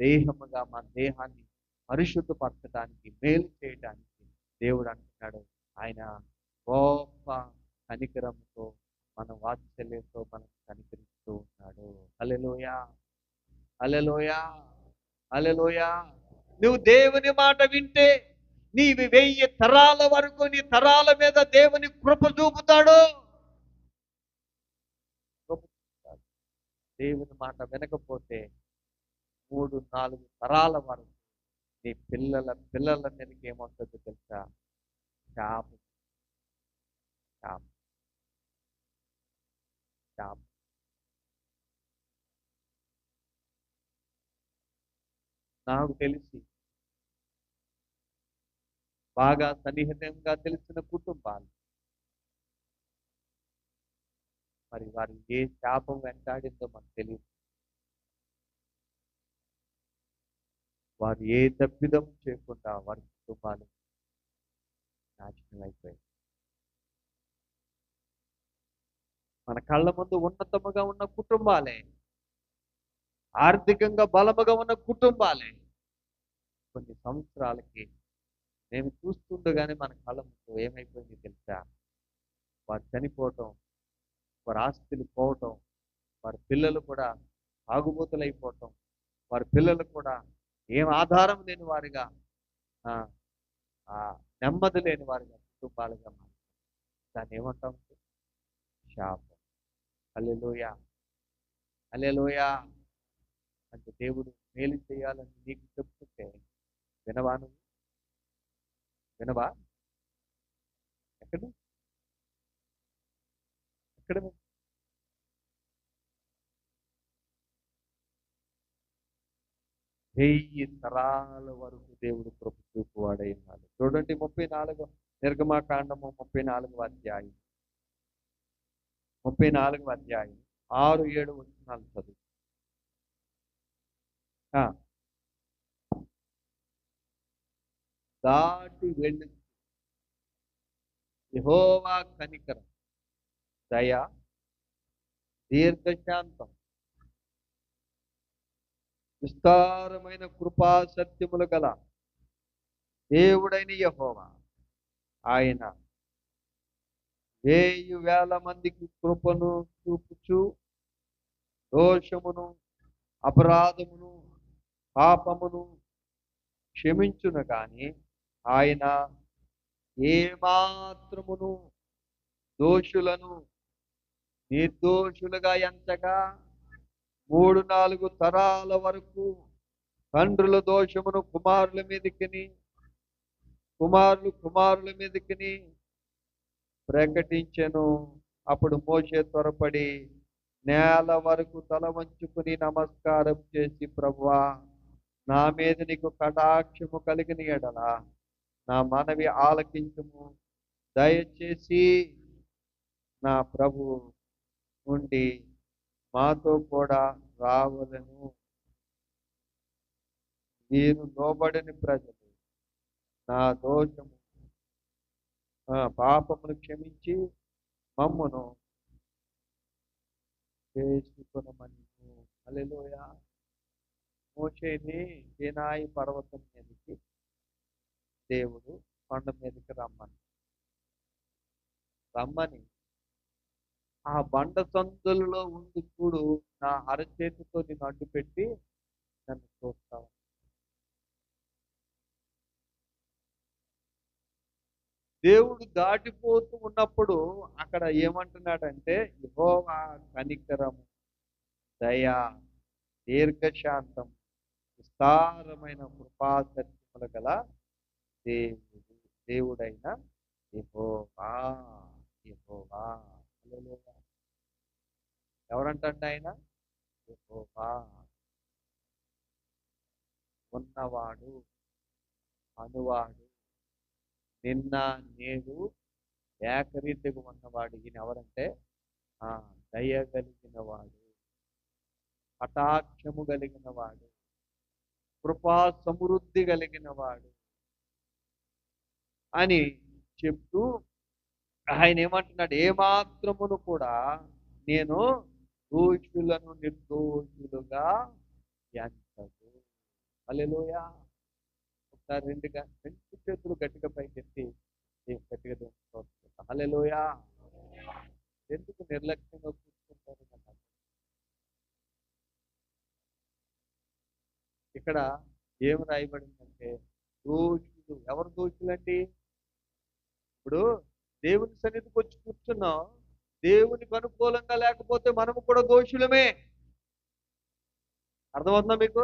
దేహముగా మన దేహాన్ని పరిశుద్ధపరచడానికి, మేలు చేయడానికి దేవుడు అంటున్నాడు. ఆయన గొప్ప కనికరంతో, మన వాత్సల్యంతో మనం కనికరిస్తూ ఉన్నాడు. హల్లెలూయా, హల్లెలూయా, హల్లెలూయా. నువ్వు దేవుని మాట వింటే నీవి 1000 తరాల వరకు నీ తరాల మీద దేవుని కృప చూపుతాడు. దేవుని మాట వినకపోతే 3-4 తరాల వరకు నీ పిల్లల మీదకి ఏమవుతుందో తెలుసా? శాపం, శాపం, శాపం. నాకు తెలిసి బాగా సన్నిహితంగా తెలిసిన కుటుంబాలు మరి వారు ఏ శాపం వెంటాడిందో మనకు తెలియదు. వారు ఏ తప్పిదం చేయకుండా వారి కుటుంబాలు నాశనం అయిపోయాయి. మన కళ్ళ ముందు ఉన్నతముగా ఉన్న కుటుంబాలే, ఆర్థికంగా బలముగా ఉన్న కుటుంబాలే కొన్ని సంవత్సరాలకి మేము చూస్తుండగానే మన కళ్ళ ముందు ఏమైపోయింది తెలుసా? వారు చనిపోవటం, వారి ఆస్తులు పోవటం, వారి పిల్లలు కూడా తాగుబోతులైపోవటం, వారి పిల్లలు కూడా ఏం ఆధారం లేని వారిగా, నెమ్మది లేని వారిగా కుటుంబాలుగా మారి దాన్ని ఏమంటాం? శాపం. హల్లెలూయా, హల్లెలూయా. అంటే దేవుడు మేలు చేయాలని నీకు చెప్తుంటే వినవా? నువ్వు వినవా? ఎక్కడ ఎక్కడ 1000 తరాల వరకు దేవుడు కృప చూపువాడై ఉన్నాడు. చూడండి 34 నిర్గమాకాండము 34వ అధ్యాయం 6-7 వచనాలు చదువు. దాటి వెళ్ళి యెహోవా కనికరం, దయ, దీర్ఘశాంతం, విస్తారమైన కృపా సత్యములు గల దేవుడైన యెహోవా ఆయన 1000 మందికి కృపను చూపుచు దోషమును, అపరాధమును, పాపమును క్షమించును గాని ఆయన ఏమాత్రమును దోషులను నిర్దోషులుగా ఎంచగా 3-4 తరాల వరకు తండ్రుల దోషమును కుమారుల మీదకిని, కుమారుల మీదకిని ప్రకటించెను. అప్పుడు మోషే త్వరపడి నేల వరకు తల వంచుకుని నమస్కారం చేసి, ప్రభువా నా మీద నీకు కటాక్షము కలిగిన ఎడల నా మనవి ఆలకించుము. దయచేసి నా ప్రభు ఉండి మాతో కూడా రావలను. మీరు లోబడని ప్రజలు నా దోషము పాపమును క్షమించి మమ్మును చేసుకొనమని. హల్లెలూయా. మోషేని సీనాయి పర్వతం మీదకి దేవుడు కొండ మీదకి రమ్మని ఆ బండ సందులలో ఉండి చూడు, నా అరచేతితో నేను అడ్డు పెట్టి నన్ను చూస్తావు. దేవుడు దాటిపోతూ ఉన్నప్పుడు అక్కడ ఏమంటున్నాడంటే, యెహోవా కనికరము, దయ, దీర్ఘశాంతం, విస్తారమైన కృపాసత్యములు గల దేవుడైన యెహోవా. యెహోవా. హల్లెలూయా. ఎవరంటండి ఆయన? యెహోవా. ఉన్నవాడు, అనువాడు, నిన్న నేడు ఏకరీతిగా ఉన్నవాడు. ఈయన ఎవరంటే దయ కలిగిన వాడు, కటాక్షము కలిగిన వాడు, కృపా సమృద్ధి కలిగిన వాడు అని చెప్తూ ఆయన ఏమంటున్నాడు, ఏమాత్రమును కూడా నేను దోషులను నిర్దోషులుగా ఎంచదు. హల్లెలూయా. ఒకసారి రెండు చేతులు గట్టిగా పైకెత్తి గట్టిగా చూస్తాం. హల్లెలూయా. ఎందుకు నిర్లక్ష్యంగా కూర్చుంటారు? ఇక్కడ ఏం రాయబడిందంటే, దోషులు. ఎవరు దోషులండి? ఇప్పుడు దేవుని సన్నిధికి వచ్చి కూర్చున్నాం, దేవునికి అనుకూలంగా లేకపోతే మనము కూడా దోషులమే. అర్థమవుతుందా మీకు?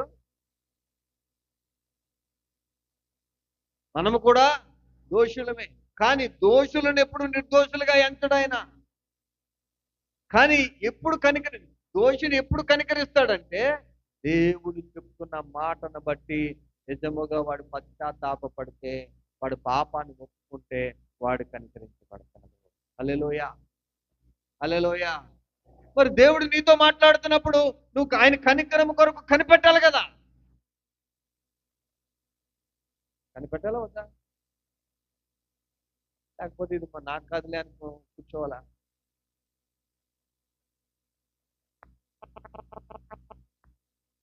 మనము కూడా దోషులమే. కానీ దోషులను ఎప్పుడు నిర్దోషులుగా ఎంచడాయన. కానీ ఎప్పుడు దోషిని ఎప్పుడు కనికరిస్తాడంటే, దేవుడు చెప్తున్న మాటను బట్టి నిజముగా వాడు పశ్చాత్తాపపడితే, వాడు పాపాన్ని ఒప్పుకుంటే వాడు కనికరించబడతాడు. హల్లెలూయా. హల్లెలూయా. మరి దేవుడు నీతో మాట్లాడుతున్నప్పుడు నువ్వు ఆయన కనికరం కొరకు కనిపెట్టాలి కదా. కనిపెట్టాలా వద్దా? లేకపోతే ఇది నాకు కాదులే అనుకో కూర్చోవాలా?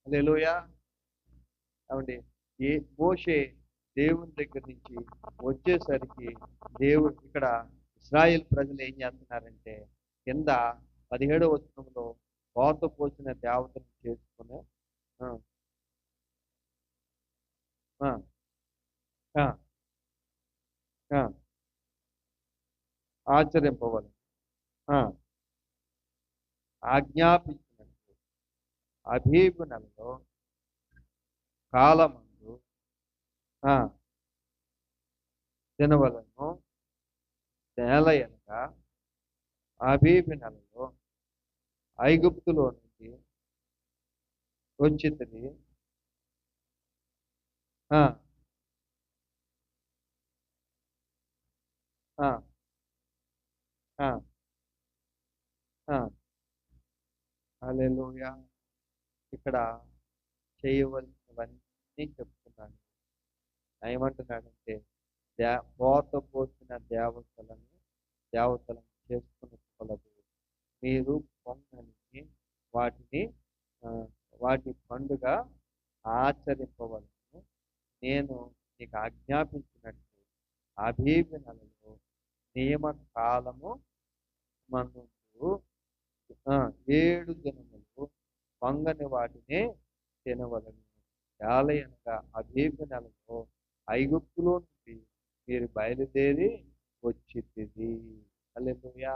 హల్లెలూయా. ఏమండి, మోషే దేవుని దగ్గర నుంచి వచ్చేసరికి దేవుడు ఇక్కడ ఇశ్రాయేల్ ప్రజలు ఏం చేస్తున్నారంటే, కింద 17వ వచనంలో కోత పోసిన దేవతను చేసుకుని ఆచరింపవాలి. ఆజ్ఞాపించినట్టు అబీబు నెలలో కాలమందు తినవలను. నేల ఎనక అబీబు నెలలో ఐగుప్తులో నుంచి వచ్చింది. హల్లెలూయా. ఇక్కడ చేయవలసినవన్నీ చెప్తున్నాను. ఏమంటున్నాడంటే, పోత పోసిన దేవతలను చేసుకున్నది మీరు పొంగని వాటి పండుగ ఆచరింపవలను. నేను నీకు ఆజ్ఞాపించినట్టు అబీబు నెలలో నియమ కాలము మందు 7 దినములు పొంగని వాటినే తినవలను. ఏలయనగా అబీబు నెలలో ఐగుప్తులో నుండి మీరు బయలుదేరి వచ్చింది. హల్లెలూయా.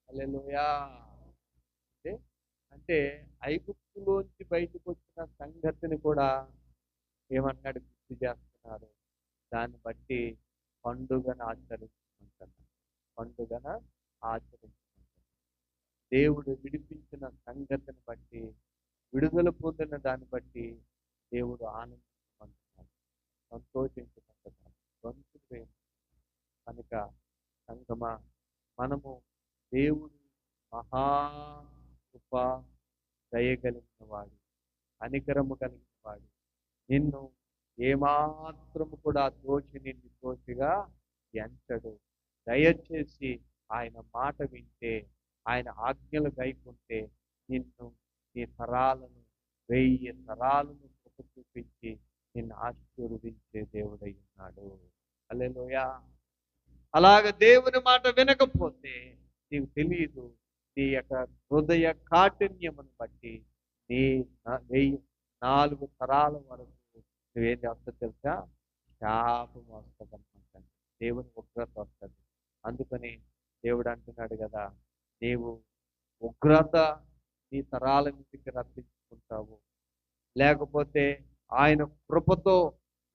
హల్లెలూయా. అంటే ఐగుప్తులోంచి బయటకు వచ్చిన సంగతిని కూడా ఏమన్నాడు, గుర్తు చేస్తున్నారు. దాన్ని బట్టి పండుగను ఆచరించుకుంటున్నారు. పండుగను ఆచరించుకుంటున్నారు. దేవుడు విడిపించిన సంగతిని బట్టి, విడుదల పొందిన దాన్ని బట్టి దేవుడు ఆనందించమంటున్నాడు, సంతోషించమంటున్నాడు, గొంతు వేయమంటున్నాడు. కనుక సంగమా, మనము దేవుడు మహాకృప, దయ కలిగిన వాడు, కనికరము కలిగిన వాడు, నిన్ను ఏమాత్రము కూడా నిన్ను తోచిగా ఎంచడు. దయచేసి ఆయన మాట వింటే, ఆయన ఆజ్ఞలు గైకుంటే నిన్ను, నీ తరాలను, 1000 తరాలను కృప చూపించి నిన్ను ఆశీర్వదించే దేవుడై ఉన్నాడు. హల్లెలూయా. అలాగ దేవుని మాట వినకపోతే నీకు తెలియదు, నీ యొక్క హృదయ కాఠిన్యమును బట్టి నీ 4 తరాల వరకు నువ్వేం చేస్తావు తెలుసా? శాపం వస్తుంది అనమాట. దేవుని ఉగ్రత వస్తుంది. అందుకని దేవుడు అంటున్నాడు కదా, నీవు ఉగ్రత నీ తరాల మీదకి రప్పించుకుంటావు, లేకపోతే ఆయన కృపతో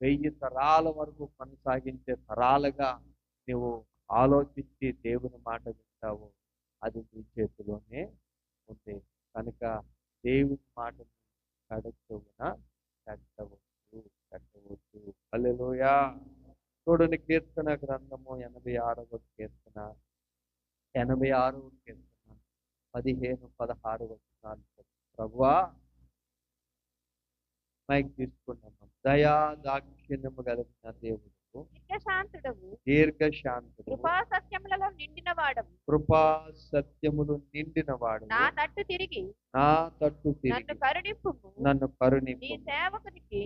1000 తరాల వరకు కొనసాగించే తరాలుగా నువ్వు ఆలోచించి దేవుని మాట వింటావు. అది నీ చేతిలోనే ఉంది. కనుక దేవుని మాటను కడచవున కట్టవద్దు. హల్లెలూయా. చూడండి, కీర్తన గ్రంథము 86వ కీర్తన, 86వ కీర్తన 15, 16 వచనాలు. ప్రభువా, మైక్ తీసుకున్నాము. దయా దాక్షిణ్యము కలిగిన దేవుడు, దీర్ఘశాంతుడు, కృపా సత్యములలో నిండిన వాడవు, కృపా సత్యములు నిండిన వాడు, నా తట్టు తిరిగి నన్ను కరుణింపు, నీ సేవకునికి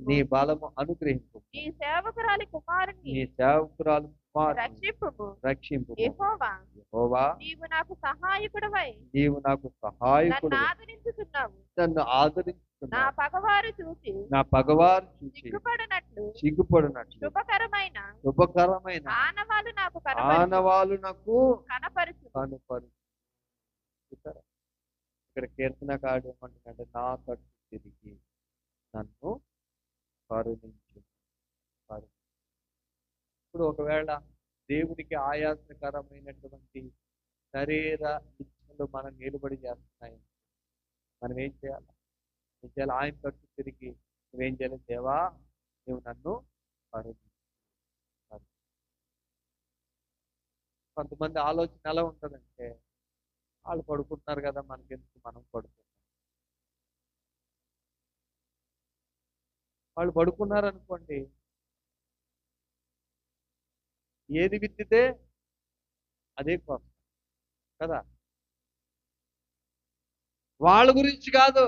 నీ బలము అనుగ్రహింపు, నీ సేవకురాలు కుమారుని రక్షింపు. యెహోవా, నీవు నాకు సహాయకుడవై నన్ను ఆదరించుచున్నావు. నా పగవారు చూసి సిగ్గుపడినట్లు శుభకరమైన ఆనవాలు నాకు కనపరుచు. ఇక్కడ కీర్తనకారుడు ఏమంటున్నాడు? నా తట్టు తిరిగి నన్ను కరుణించు. ఇప్పుడు ఒకవేళ దేవునికి ఆయాసకరమైనటువంటి శరీర ఇచ్చలు మనం నిలబడి చేస్తున్నాయి, మనం ఏం చేయాలి? ఆయన తట్టు తిరిగి నువ్వేం చేయాలి? దేవా, నువ్వు నన్ను కరుణించు. కొంతమంది ఆలోచన ఎలా ఉంటుందంటే, వాళ్ళు పడుకుంటున్నారు కదా, మనకెందుకు, మనం పడుకుంటాం. వాళ్ళు పడుకున్నారు అనుకోండి, ఏది విత్తితే అదే కోసం కదా. వాళ్ళ గురించి కాదు,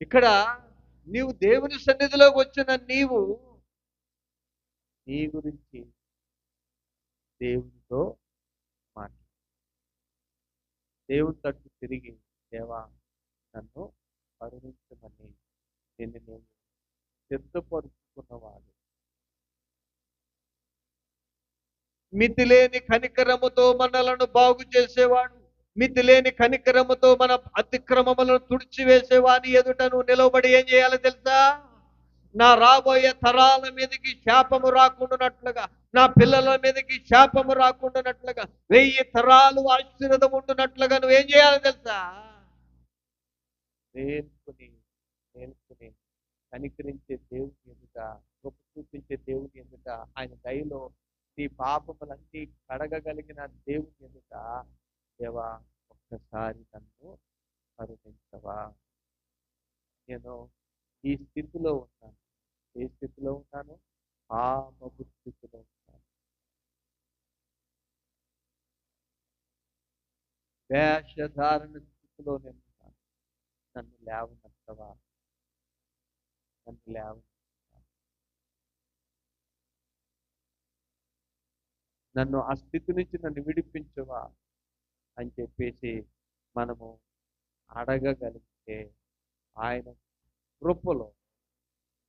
ఇక్కడ నీవు దేవుని సన్నిధిలోకి వచ్చిన నీవు నీ గురించి దేవునితో మాట్లాడు. దేవుని తట్టు తిరిగి, దేవా, నన్ను కరుణించమని నిన్ను నేను సిద్ధపరుచుకున్నవాడు. మితిలేని కనికరముతో మనలను బాగు చేసేవాడు, మితిలేని కనికరముతో మన అతిక్రమములను తుడిచివేసేవాని ఎదుట నువ్వు నిలబడి ఏం చేయాలో తెలుసా? నా రాబోయే తరాల మీదకి శాపము రాకుండానట్లుగా, నా పిల్లల మీదకి శాపము రాకుండానట్లుగా, 1000 తరాలు ఆశీర్వాదం ఉంటున్నట్లుగా నువ్వేం చేయాలో తెలుసా? నేర్చుకుని కనికరించే దేవుని ఎదుట, కృప చూపించే దేవుని ఎదుట, ఆయన దయలో నీ పాపములన్నీ కడగగలిగిన దేవుని ఎదుట, దేవా, ఒక్కసారి నన్ను కరుణించవా. నేను ఈ స్థితిలో ఉన్నాను. ఏ స్థితిలో ఉన్నాను? పాపపు స్థితిలో ఉన్నాను. వేషధారణ స్థితిలో నేను ఉన్నాను. నన్ను లేవనెత్తవా, నన్ను లేవనెత్తవా. నన్ను ఆ స్థితి నుంచి నన్ను విడిపించవా అని చెప్పేసి మనము అడగగలిగితే, ఆయన కృపలో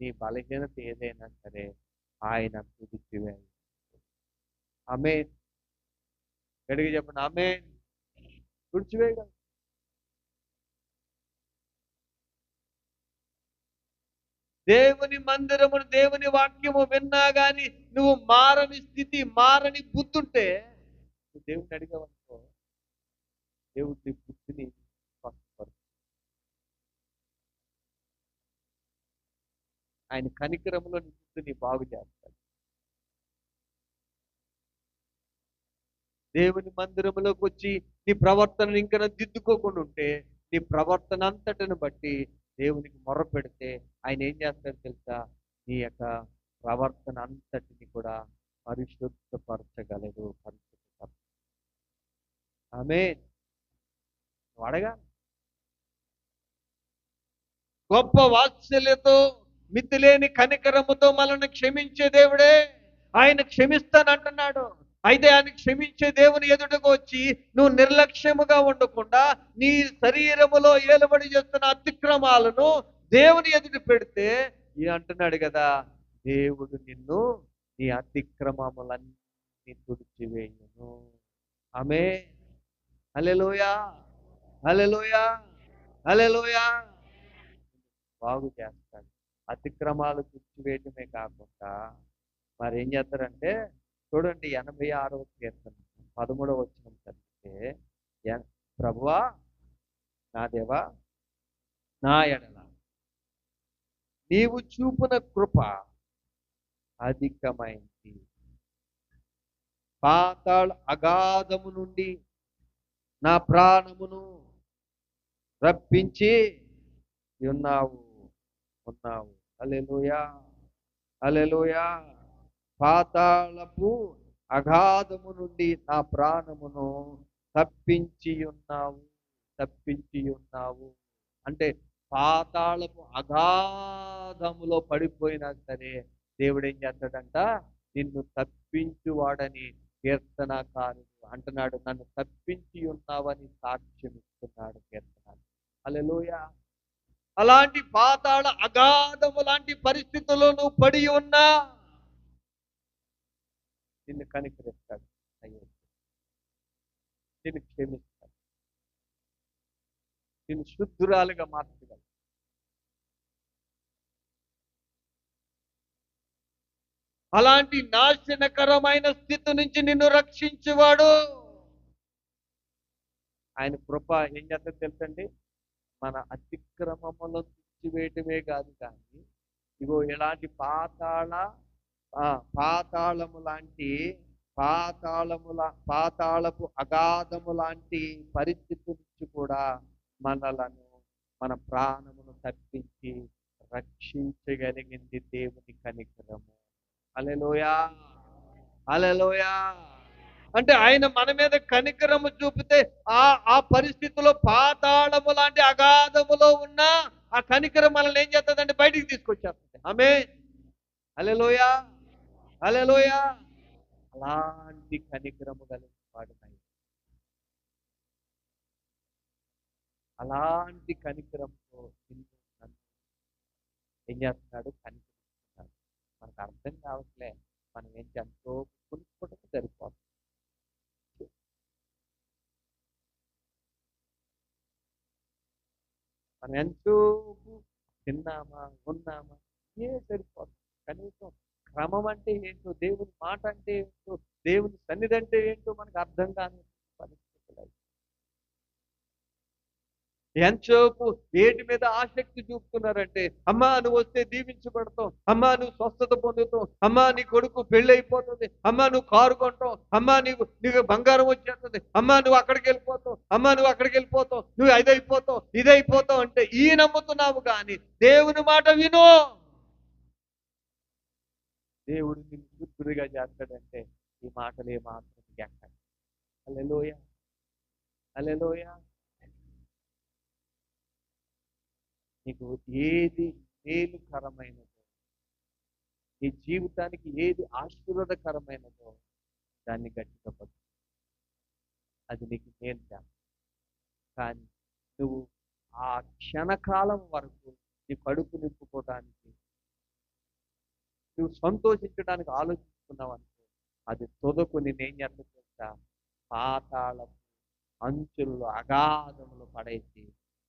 నీ బలహీనత ఏదైనా సరే ఆయన విడిచివేయాలి. ఆమేన్. గట్టిగా చెప్పండి, ఆమేన్. విడిచివేయగలరు. దేవుని మందిరమును, దేవుని వాక్యము విన్నా గాని నువ్వు మారని స్థితి, మారని బుద్ధుంటే, నువ్వు దేవుడిని అడిగావనుకో, దేవుడి బుద్ధిని స్పష్టపరుస్తాడు. ఆయన కనికరంలో నీ బాగు చేస్తాడు. దేవుని మందిరంలోకి వచ్చి నీ ప్రవర్తనను ఇంకా దిద్దుకోకుండా ఉంటే నీ ప్రవర్తన అంతటిని బట్టి దేవునికి మొర్ర పెడితే ఆయన ఏం చేస్తాడో తెలుసా? నీ యొక్క ప్రవర్తన అంతటిని కూడా పరిశుద్ధపరచగలడు. ఆమేన్. నువ్వు అడగా గొప్ప వాత్సల్యతో మితిలేని కనికరముతో మనల్ని క్షమించే దేవుడే. ఆయన క్షమిస్తానంటున్నాడు. అయితే ఆయన క్షమించే దేవుని ఎదుటకు వచ్చి నువ్వు నిర్లక్ష్యముగా ఉండకుండా నీ శరీరములో ఏలుబడి చేస్తున్న అతిక్రమాలను దేవుని ఎదుట పెడితే అంటున్నాడు కదా, దేవుడు నిన్ను నీ అతిక్రమములన్నీ తుడిచివేయును. ఆమేన్. హల్లెలూయా, హల్లెలూయా, హల్లెలూయా. బాగు చేస్తాడు. అతిక్రమాలు తుడిచివేయటమే కాకుండా మరి ఏం చేస్తారంటే చూడండి, 86వ కీర్తన 13వ వచనం చదివితే, ప్రభువా నా దేవా నా ఎడల నీవు చూపున కృప అధికమైంది, పాతాళ అగాధము నుండి నా ప్రాణమును రప్పించి ఉన్నావు. హల్లెలూయా, హల్లెలూయా. పాతాళపు అగాధము నుండి నా ప్రాణమును తప్పించి ఉన్నావు. అంటే పాతాళపు అగాధములో పడిపోయినా సరే దేవుడు ఏం చేస్తాడంట? నిన్ను తప్పించువాడని కీర్తనకారుడు అంటున్నాడు. నన్ను తప్పించి ఉన్నావని సాక్ష్యం ఇస్తున్నాడు కీర్తనకారుడు. హల్లెలూయా. అలాంటి పాతాళ అగాధము లాంటి పరిస్థితుల్లో నువ్వు పడి ఉన్నా నిన్ను కనికరిస్తాడు. అయ్యో, నిన్ను క్షమిస్తాడు, నిన్ను శుద్ధురాలుగా మార్చగలడు. అలాంటి నాశనకరమైన స్థితి నుంచి నిన్ను రక్షించేవాడు. ఆయన కృప ఏం చేస్తుందో తెలుసండి? మన అతిక్రమములను తుడిచివేయటమే కాదు, కానీ ఇగో ఇలాంటి పాతాళము లాంటి పాతాళపు అగాధము లాంటి పరిస్థితి నుంచి కూడా మన ప్రాణమును తప్పించి రక్షించగలిగింది దేవుని కనికరము. హల్లెలూయా, హల్లెలూయా. అంటే ఆయన మన మీద కనికరము చూపితే ఆ పరిస్థితిలో పాతాళము లాంటి అగాధములో ఉన్న ఆ కనికరం మనల్ని ఏం చేస్తుందంటే బయటికి తీసుకొచ్చేస్తుంది. ఆమేన్. హల్లెలూయా, హల్లెలూయా. అలాంటి కనికరము కలిగిన వాడు అలాంటి కనికరంతో ఏం చేస్తున్నాడు? కనికరిస్తున్నాడు. మనకు అర్థం కావట్లే, మనం ఏం ఎంతో కొనుక్కోవడం సరిపోతుంది. మనం ఎంతో తిన్నామా ఉన్నామా సరిపోతుంది. కనీసం క్రమం అంటే ఏంటో, దేవుని మాట అంటే ఏంటో, దేవుని సన్నిధి అంటే ఏంటో మనకు అర్థం కాని పరిస్థితులు. ఎంతసేపు ఏటి మీద ఆసక్తి చూపుతున్నారంటే, అమ్మా నువ్వు వస్తే దీవించబడతావు, అమ్మా నువ్వు స్వస్థత పొందుతావు, అమ్మా నీ కొడుకు పెళ్ళి అయిపోతుంది, అమ్మా నువ్వు కారు కొంటావు, అమ్మా నీకు బంగారం వచ్చేస్తుంది, అమ్మా నువ్వు అక్కడికి వెళ్ళిపోతావు, అమ్మా నువ్వు అక్కడికి వెళ్ళిపోతావు, నువ్వు ఇదైపోతావు అంటే ఈ నమ్ముతున్నావు. కానీ దేవుని మాట విను. దేవుడు నిన్ను శుద్ధుడిగా చేస్తాడంటే ఈ మాటలు ఏమాత్రం ఎక్కడ. హల్లెలూయా, హల్లెలూయా. నీకు ఏది మేలుకరమైనదో, నీ జీవితానికి ఏది ఆశీర్వాదకరమైనదో దాన్ని గట్టిగా పట్టు. అది నీకు మేలు చేస్తుంది. కానీ నువ్వు ఆ క్షణకాలం వరకు నీ కడుపు నింపుకోవడానికి, నువ్వు సంతోషించడానికి ఆలోచిస్తున్నావు అనుకో, అది తొదకు నేనేం చేస్తా? పాతాళపు అంచులలో అగాధములు పడేసి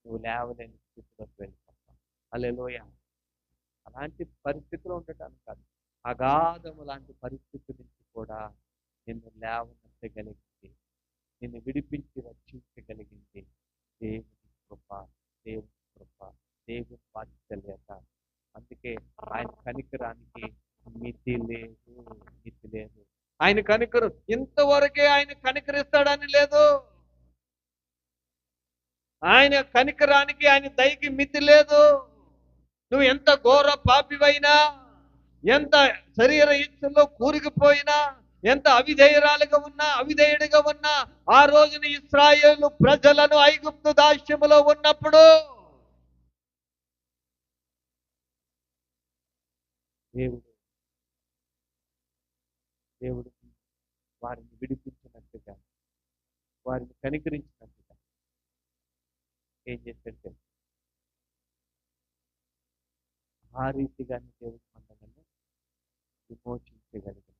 నువ్వు లేవలేని స్థితిలోకి వెళ్ళిపోతావు. హల్లెలూయా. అలాంటి పరిస్థితిలో ఉండటానికి కాదు, అగాధము లాంటి పరిస్థితి నుంచి కూడా నిన్ను లేవనెత్తగలిగింది, నిన్ను విడిపించి రక్షించగలిగింది దేవుని కృప, దేవుని వాత్సల్యత. అందుకే ఆయన ఆయన కనికరం ఇంతవరకే ఆయన కనికరిస్తాడని లేదు. ఆయన కనికరానికి ఆయన దయకి మితి లేదు. నువ్వు ఎంత ఘోర పాపివైనా, ఎంత శరీర ఇచ్చల్లో కూరుకుపోయినా, ఎంత అవిధేయురాలుగా ఉన్నా, అవిధేయుడిగా ఉన్నా, ఆ రోజున ఇశ్రాయేలు ప్రజలను ఐగుప్తు దాస్యములో ఉన్నప్పుడు దేవుడు దేవుడు వారిని విడిపించినట్టుగా, వారిని కనికరించినట్టుగా ఏం చేశాడు? ఆ రీతిగానే దేవుడు మనల్ని విమోచించగలిగిన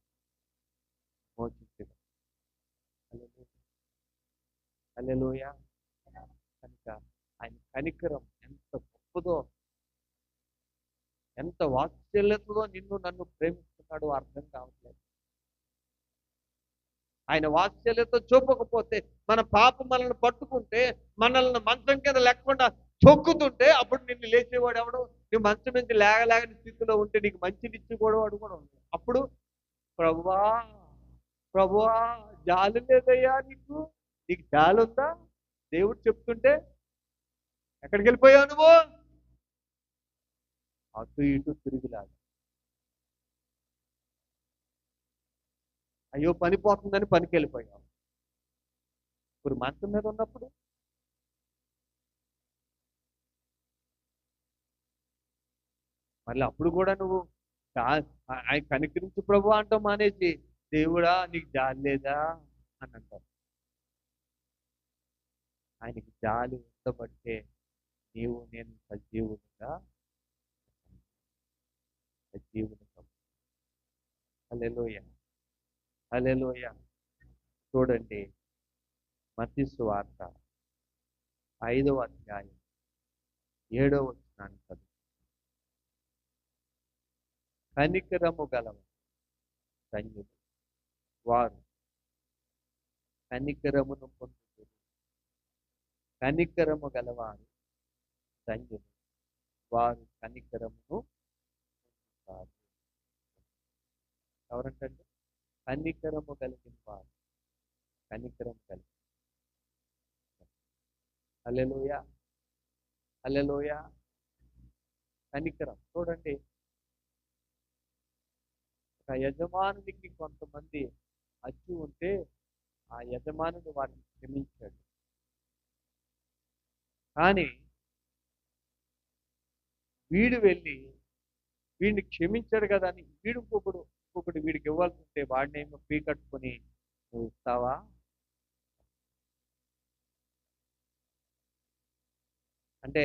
హల్లెలూయా. కనుక ఆయన కనికరం ఎంత గొప్పదో, ఎంత వాత్సల్యతతో నిన్ను నన్ను ప్రేమిస్తున్నాడో అర్థం కావట్లేదు. ఆయన వాత్సల్యత చూపకపోతే, మన పాపం మనల్ని పట్టుకుంటే, మనల్ని మంచం కింద లేకుండా తొక్కుతుంటే, అప్పుడు నిన్ను లేచేవాడు ఎవడు? నువ్వు మంచం నుంచి లేగలేగని స్థితిలో ఉంటే నీకు మంచినిచ్చి కూడా వాడు కూడా ఉంటాడు. అప్పుడు ప్రభువా ప్రభువా జాలి లేదయ్యా, నీకు జాలి ఉందా? దేవుడు చెప్తుంటే ఎక్కడికి వెళ్ళిపోయావు నువ్వు? అటు ఇటు తిరిగిలాగా, అయ్యో పని పోతుందని పనికి వెళ్ళిపోయావు. ఇప్పుడు మంచం మీద ఉన్నప్పుడు మళ్ళీ అప్పుడు కూడా నువ్వు ఆయన కనికరించు ప్రభు అంటావు మానేసి, దేవుడా నీకు జాలి లేదా అని అంటావు. ఆయనకి జాలి ఉండబట్టే నీవు నేను సజీవులుగా హల్లెలూయా హల్లెలూయా. చూడండి, మత్తయి సువార్త 5వ అధ్యాయం 7వ వచనాన్ని చదువు. కనికరము గలవారు ధన్యులు, వారు కనికరమును పొందుతారు. కనికరము గలవారు ధన్యులు, వారు కనికరమును పొందుతారు. ఎవరంటే కనికరము కలిగిన వారు, కనికరం కలిగి. హల్లెలూయా హల్లెలూయా. కనికరం చూడండి, ఒక యజమానునికి కొంతమంది అచ్చు ఉంటే ఆ యజమానుడు వారిని క్షమించాడు. కానీ వీడు వెళ్ళి వీడిని క్షమించాడు కదా అని వీడు ఇంకొకటి వీడికి ఇవ్వాల్సి ఉంటే వాడినేమో పీకట్టుకొని నువ్వు ఇస్తావా? అంటే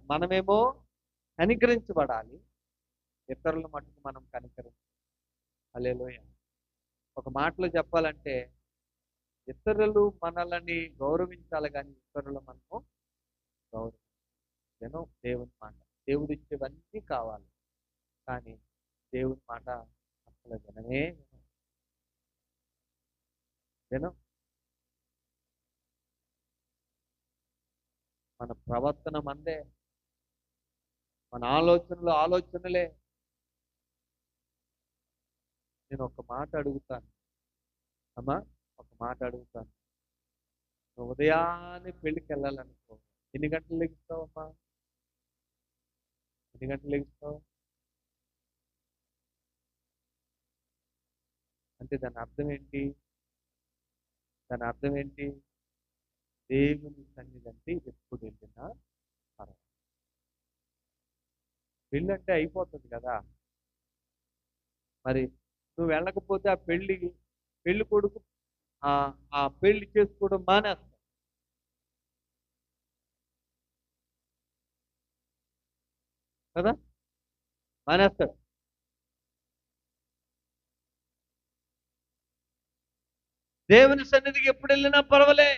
మనమేమో కనికరించబడాలి, ఇతరుల మట్టుకు మనం కనికరించాలి. హల్లెలూయా. ఒక మాటలో చెప్పాలంటే ఇతరులు మనల్ని గౌరవించాలి, కానీ ఇతరులు మనము గౌరవించాలి. దేవుని మాట, దేవుడు ఇచ్చేవన్నీ కావాలి, కానీ దేవుని మాట అసలు వినం. మన ప్రవర్తన మందే, మన ఆలోచనలే. నేను ఒక మాట అడుగుతాను అమ్మా, ఒక మాట అడుగుతాను. నువ్వు ఉదయాన్నే పెళ్ళికి వెళ్ళాలనుకో, ఎన్ని గంటలు లెగుస్తావు అమ్మా? ఎన్ని గంటలు లెగుస్తావు? అంటే దాని అర్థం ఏంటి? దేవుని సన్నిధి అంటే ఎప్పుడు వెళ్ళినా పర్వాలేదు. పెళ్ళి అంటే అయిపోతుంది కదా. మరి నువ్వు వెళ్ళకపోతే ఆ పెళ్లి కొడుకు ఆ పెళ్లి చేసుకోవడం మానేస్తాడు కదా, మానేస్తాడు. దేవుని సన్నిధికి ఎప్పుడు వెళ్ళినా పర్వాలే.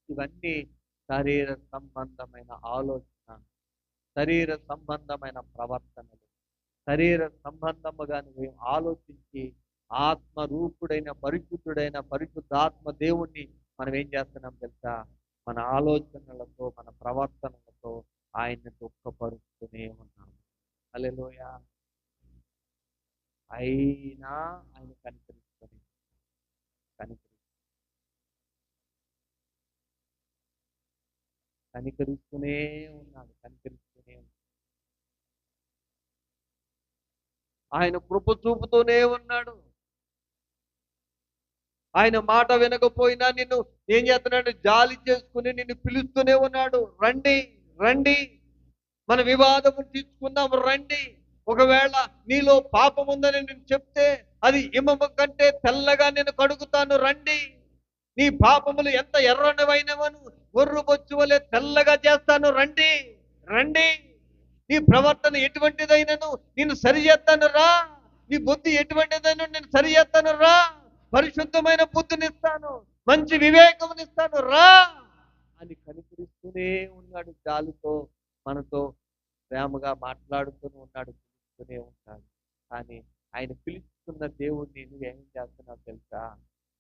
ఇవన్నీ శరీర సంబంధమైన ఆలోచన, శరీర సంబంధమైన ప్రవర్తనలు, శరీర సంబంధముగా నువ్వు ఆలోచించి ఆత్మరూపుడైన పరిశుద్ధుడైన పరిశుద్ధాత్మ దేవుణ్ణి మనం ఏం చేస్తున్నాం తెలుసా? మన ఆలోచనలతో, మన ప్రవర్తనలతో ఆయన్ని దుఃఖపరుస్తూనే ఉన్నాము. హల్లెలూయా. అయినా ఆయన కనికరి కనికరిస్తూనే కనికరిస్తూనే ఉన్నాడు. ఆయన కృప చూపుతూనే ఉన్నాడు. ఆయన మాట వినకపోయినా నిన్ను ఏం చేస్తున్నాడు? జాలి చేసుకుని నిన్ను పిలుస్తూనే ఉన్నాడు. రండి రండి, మన వివాదము తీర్చుకుందాం రండి. ఒకవేళ నీలో పాపం ఉందని నేను చెప్తే అది హిమము కంటే తెల్లగా నేను కడుగుతాను రండి. నీ పాపములు ఎంత ఎర్రనివైనవను గొర్రు బొచ్చు వలె తెల్లగా చేస్తాను రండి రండి. నీ ప్రవర్తన ఎటువంటిదైనను నేను సరి చేస్తాను రా. నీ బుద్ధి ఎటువంటిదైనా నేను సరి చేస్తాను రా. పరిశుద్ధమైన బుద్ధినిస్తాను, మంచి వివేకమునిస్తాను రా అని కనికరిస్తూనే ఉన్నాడు. జాలితో మనతో ప్రేమగా మాట్లాడుతూనే ఉన్నాడు, పిలుస్తూనే ఉంటాడు. కానీ ఆయన పిలుస్తున్న దేవుణ్ణి నువ్వు ఏం చేస్తున్నావు తెలుసా?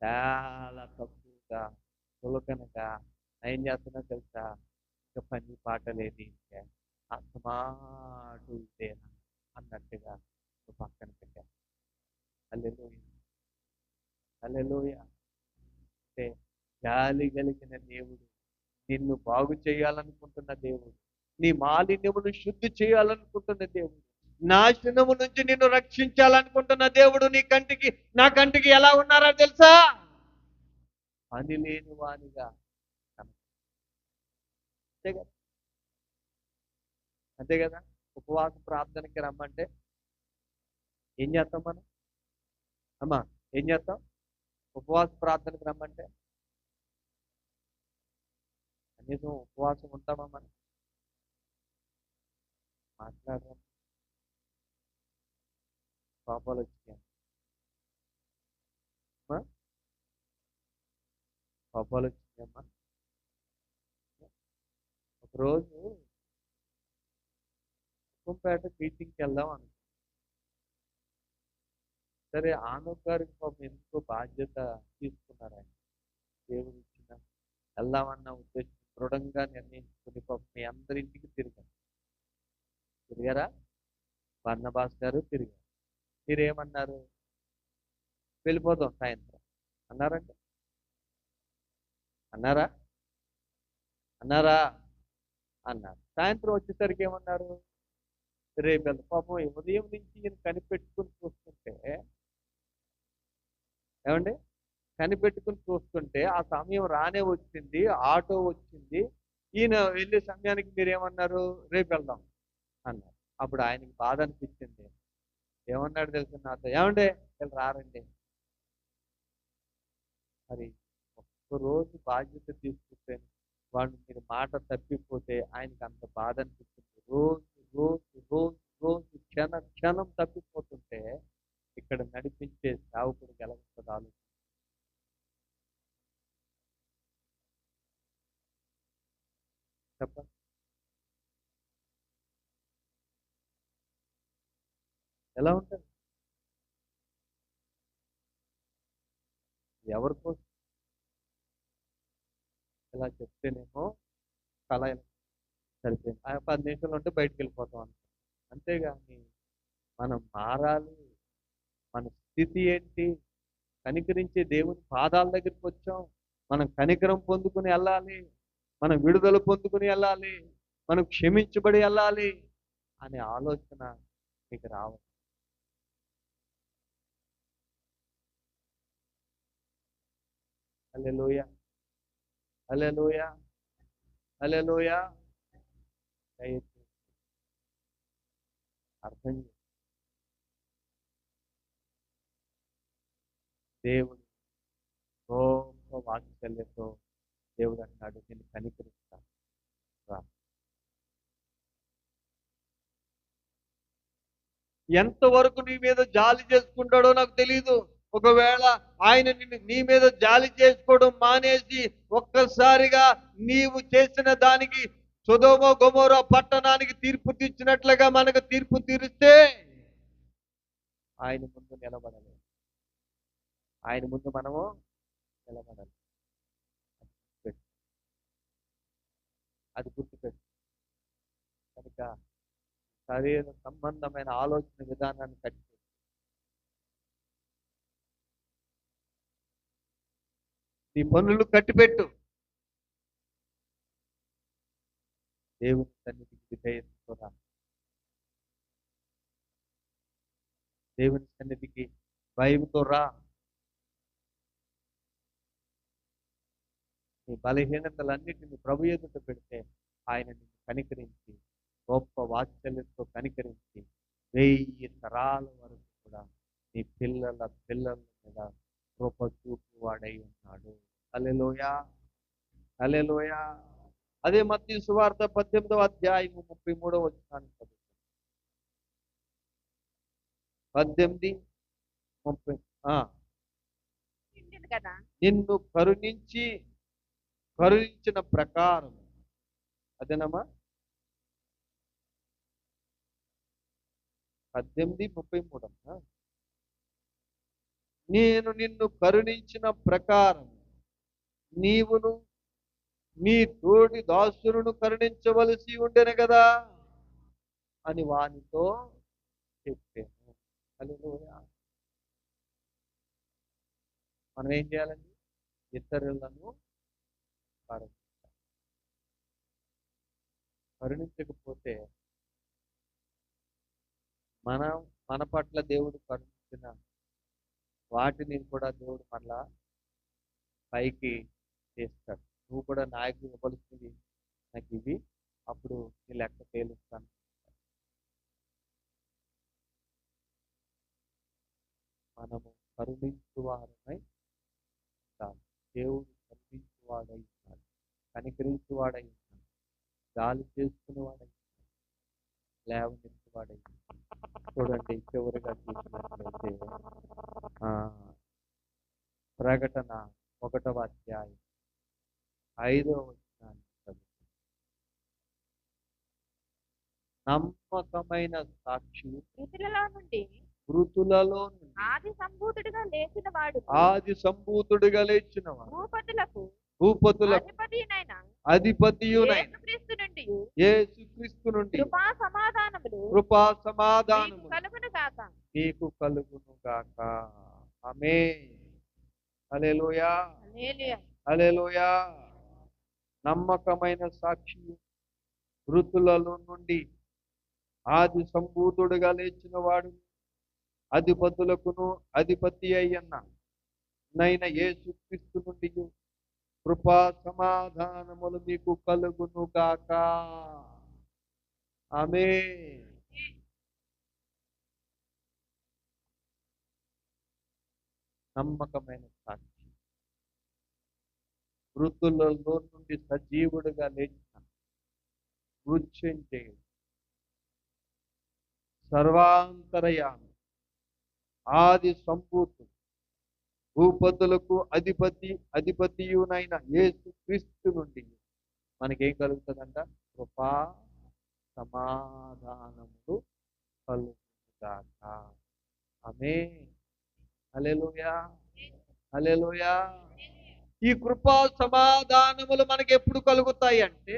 చాలా తక్కువగా, చులకనగా ఏం చేస్తున్నావు తెలుసా? ఇంకా పని పాట లేదు, ఇంకా అసమాటు ఇదేనా అన్నట్టుగా నువ్వు పక్కన పెట్టా. హల్లెలూయా, హల్లెలూయా. అంటే జాలి కలిగిన దేవుడు, నిన్ను బాగు చేయాలనుకుంటున్న దేవుడు, నీ మాలిన్యమును శుద్ధి చేయాలనుకుంటున్న దేవుడు, నాశనము నుంచి నిన్ను రక్షించాలనుకుంటున్న దేవుడు నా కంటికి ఎలా ఉన్నారో తెలుసా? పని లేని వానిగా. అంతే కదా, అంతే కదా. ఉపవాస ప్రార్థనకి రమ్మంటే ఏం చేస్తాం మనం? అమ్మా ఏం చేస్తాం? ఉపవాస ప్రార్థనకి రమ్మంటే కనీసం ఉపవాసం ఉంటామా మనం? మాట్లాడదాం. కోపాలు వచ్చినాయి, కోపాలు వచ్చినాయమ్మా. ఒకరోజు కుప్పంపేట మీటింగ్కి వెళ్దాం అనుకున్నాం. సరే ఆనవ్ గారికి పాపం ఎందుకో బాధ్యత తీసుకున్నారు. ఆయన దేవుడు ఇచ్చిన వెళ్దామన్న ఉద్దేశం దృఢంగా నిర్ణయించుకుని పాపం మీ అందరింటికి తిరిగారా? బర్నబాస్ గారు తిరిగారు. మీరేమన్నారు? వెళ్ళిపోదాం సాయంత్రం అన్నారండి. అన్నారా? అన్నారు. సాయంత్రం వచ్చేసరికి ఏమన్నారు? రేపు వెళ్దాం. పాపం ఉదయం నుంచి ఈయన కనిపెట్టుకుని చూస్తుంటే, ఏమండి, కనిపెట్టుకుని చూస్తుంటే ఆ సమయం రానే వచ్చింది, ఆటో వచ్చింది. ఈయన వెళ్ళే సమయానికి మీరేమన్నారు? రేపు వెళ్దాం అన్నారు. అప్పుడు ఆయనకి బాధ అనిపించింది. ఏమన్నాడు తెలుసు నాతో? ఏమండి వీళ్ళు రారండి. మరి ఒక్కరోజు బాధ్యత తీసుకుంటే వాళ్ళు మీరు మాట తప్పిపోతే ఆయనకి అంత బాధ అనిపిస్తుంది. రోజు రోజు రోజు రోజు క్షణం తప్పిపోతుంటే ఇక్కడ నడిపించే సేవకుడికి ఎలా ఉంటుంది ఆలోచన? చెప్పండి, ఎలా ఉంటుంది? ఎవరి కోసం? ఇలా చెప్తేనేమో కళ సరిపోయింది, ఆ 10 నిమిషాలు ఉంటే బయటకు వెళ్ళిపోతాం అనుకో. అంతేగాని మనం మారాలి. మన స్థితి ఏంటి? కనికరించే దేవుని పాదాల దగ్గరికి వచ్చాం, మనం కనికరం పొందుకుని వెళ్ళాలి, మనం విడుదల పొందుకుని వెళ్ళాలి, మనం క్షమించబడి వెళ్ళాలి అనే ఆలోచన మీకు రావాలి. హల్లెలూయా, హల్లెలూయా, హల్లెలూయా. దయచేసి అర్థం చేయండి. దేవుడు గొప్ప వాక్శల్యంతో దేవుడు అన్నాడు, నేను కనికరిస్తాను రా. ఎంతవరకు నీ మీద జాలి చేసుకుంటాడో నాకు తెలియదు. ఒకవేళ ఆయన నీ మీద జాలి చేసుకోవడం మానేసి ఒక్కసారిగా నీవు చేసిన దానికి సొదొమ గొమొర్రా పట్టణానికి తీర్పు తీర్చినట్లుగా మనకు తీర్పు తీరిస్తే ఆయన ముందు నిలబడలేదు. ఆయన ముందు మనము నిలబడాలి. అది గుర్తుపెట్టు. కనుక శరీర సంబంధమైన ఆలోచన విధానాన్ని కట్టి నీ పనులు కట్టిపెట్టు. దేవుని సన్నిధికి విధేయతతో రా. దేవుని సన్నిధికి భయంతో రా. నీ బలహీనతలన్నిటిని ప్రభు ఎదుట పెడితే ఆయన నిన్ను కనికరించి, గొప్ప వాత్సల్యంతో కనికరించి 1000 తరాల వరకు కూడా నీ పిల్లల పిల్లల మీద కృప చూపు వాడై ఉన్నాడు. హల్లెలూయా, హల్లెలూయా. అదే మత్తయి సువార్త 18వ అధ్యాయము 33వ వచనాన్ని చదువు. 18:30. నిండింది కదా. నిన్ను కరుణించిన ప్రకారం, అదేనమ్మా 18:33. నేను నిన్ను కరుణించిన ప్రకారం నీవును నీ తోటి దాసులను కరుణించవలసి ఉండెను కదా అని వానితో చెప్పాను. హల్లెలూయా. మనం ఏం చేయాలండి? ఇతరులను కరుణించకపోతే మన పట్ల దేవుడు కరుణించిన వాటిని కూడా దేవుడు మళ్ళా పైకి చేస్తాడు. నువ్వు కూడా నాకు ఇవ్వవలసింది నాకు ఇవి, అప్పుడు నీ లెక్క తేలుస్తాను. మనము కరుణించువారమై ఉంటాము. దేవుడు కరుణించువాడై ఉన్నాడు, కనికరించువాడై ఉన్నాడు, గాలి చేసుకునేవాడై ఉన్నాడు, లేవనెత్తువాడై ఉన్నాడు. చూడండి, చివరిగా చూసినట్లయితే ప్రకటన 1వ అధ్యాయం 5వ వచనాన్ని చదువుతాం. నమ్మకమైన సాక్షి మృతులలో నుండి ఆది సంభూతుడిగా లేచినవాడు భూపతులకు అధిపతియునైన యేసుక్రీస్తు నుండి కృపా సమాధానములు నీకు కలుగును గాక. ఆమేన్. హల్లెలూయా, హల్లెలూయా. నమ్మకమైన సాక్షి, మృతులలో నుండి ఆది సంభూతుడుగా లేచిన వాడు, అధిపతులకును అధిపతి అయిన యేసుక్రీస్తు నుండి కృపా సమాధానములు మీకు కలుగును గాక. ఆమేన్. నమ్మకమైన సాక్షి, మృతులలో నుండి సజీవుడుగా లేచిన మృత్యుంజయుడు, సర్వాంతరయామి, ఆది సంభూతుడు, భూపతులకు అధిపతియునైన యేసుక్రీస్తు నుండి మనకేం కలుగుతుందంట? కృపా సమాధానములు కలుగుగాక. ఆమేన్. హల్లెలూయా, హల్లెలూయా. ఈ కృపా సమాధానములు మనకి ఎప్పుడు కలుగుతాయి అంటే,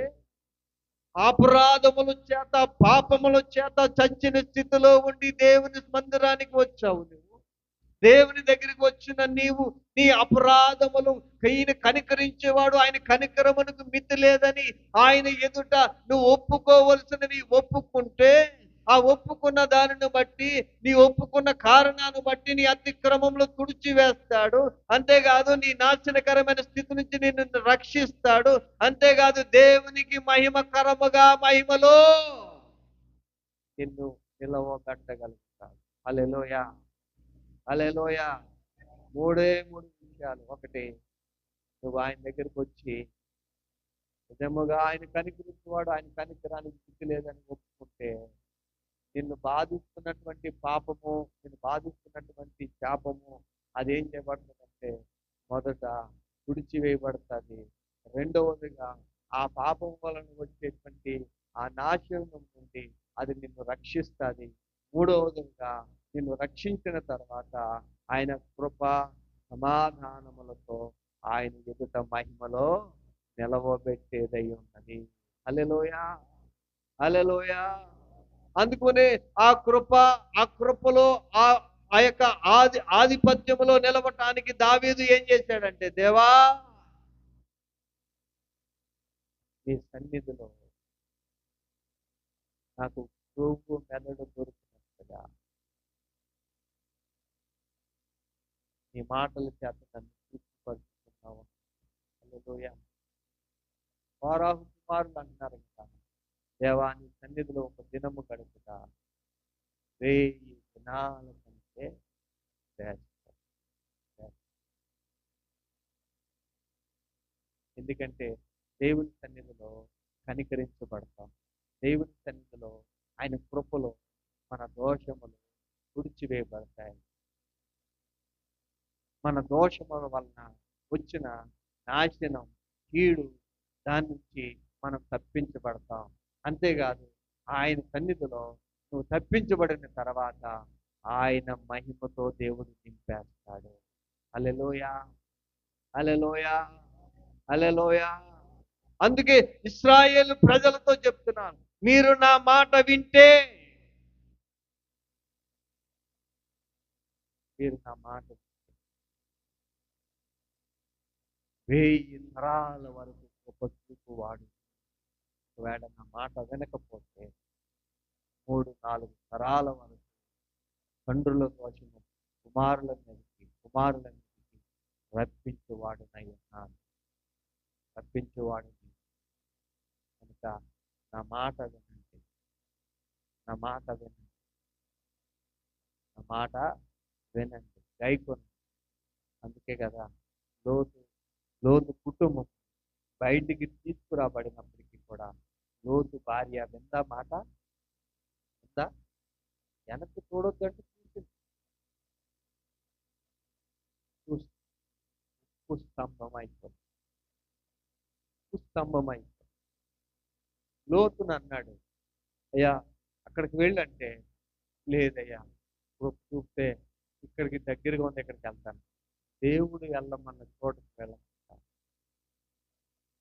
అపరాధముల చేత, పాపముల చేత చచ్చిన స్థితిలో ఉండి దేవుని మందిరానికి వచ్చావు. నువ్వు దేవుని దగ్గరికి వచ్చిన నీవు నీ అపరాధములు కనికరించేవాడు, ఆయన కనికరమునకు మితి లేదని ఆయన ఎదుట నువ్వు ఒప్పుకోవలసినవి ఒప్పుకుంటే, ఆ ఒప్పుకున్న దానిని బట్టి, నీ ఒప్పుకున్న కారణాన్ని బట్టి నీ అతిక్రమంలో తుడిచివేస్తాడు. అంతేకాదు నీ నాశనకరమైన స్థితి నుంచి నిన్ను రక్షిస్తాడు. అంతేకాదు దేవునికి మహిమకరముగా మహిమలో నిన్ను నిలవబెట్టగలుగుతాడు. హల్లెలూయా, హల్లెలూయా. 3 విషయాలు. ఒకటి, నువ్వు ఆయన దగ్గరికి వచ్చి నిజముగా ఆయన కనికరించేవాడు, ఆయన కనికరానికి స్థితి లేదని ఒప్పుకుంటే, నిన్ను బాధిస్తున్నటువంటి పాపము, నిన్ను బాధిస్తున్నటువంటి శాపము అదేం చేయబడుతుందంటే, మొదట తుడిచివేయబడుతుంది. రెండవదిగా ఆ పాపం వలన వచ్చేటువంటి ఆ నాశనం నుండి అది నిన్ను రక్షిస్తుంది. మూడవదిగా నిన్ను రక్షించిన తర్వాత ఆయన కృప సమాధానములతో ఆయన ఎదుట మహిమలో నిలవబెట్టేదై ఉన్నది. హల్లెలూయా, హల్లెలూయా. అందుకనే ఆ కృపలో ఆ యొక్క ఆధిపత్యములో నిలవటానికి దావీదు ఏం చేశాడంటే, దేవా నీ సన్నిధిలో నాకు రూపు మెదడు దొరికినట్టుగా నీ మాటల చేత నన్ను తృప్తిపరుచుకున్నావు. హల్లెలూయా. కోరాహు కుమారులు అంటున్నారు కదా, దేవా నీ సన్నిధిలో ఒక దినము గడుపుతా 1000 దినాల కంటే శ్రేష్టం. ఎందుకంటే దేవుని సన్నిధిలో కనికరించబడతాం. దేవుని సన్నిధిలో ఆయన కృపలో మన దోషములు తుడిచివేయబడతాయి. మన దోషముల వలన వచ్చిన నాశనం, కీడు, దాని నుంచి మనం తప్పించబడతాం. అంతేకాదు ఆయన సన్నిధిలో నువ్వు తప్పించబడిన తర్వాత ఆయన మహిమతో దేవుడు నింపేస్తాడు. హల్లెలూయా, హల్లెలూయా, హల్లెలూయా. అందుకే ఇశ్రాయేలు ప్రజలతో చెప్తున్నాను, మీరు నా మాట వింటే, మీరు నా మాట 1000 తరాల వరకు గొప్ప చూపు వాడు. ఒకవేళ నా మాట వినకపోతే 3-4 తరాల వరకు తండ్రుల దోషము కుమారుల మీదకి రప్పించువాడునై ఉన్నాను. రప్పించువాడిని కనుక నా మాట వినండి, నా మాట వినండి, నా మాట వినండి, గైకొనండి. అందుకే కదా లోతు కుటుంబం బయటికి తీసుకురాబడినప్పటికీ కూడా లోతు భార్య విందా మాట? విందా? వెనక్కి చూడొద్దంటే స్తంభం అయిపోతుంది. లోతుని అన్నాడు, అయ్యా అక్కడికి వెళ్ళంటే, లేదయ్యా చూస్తే ఇక్కడికి దగ్గరగా ఉంది, ఇక్కడికి వెళ్తాను. దేవుడు వెళ్ళమన్న చోటుకు వెళ్ళమంటాను.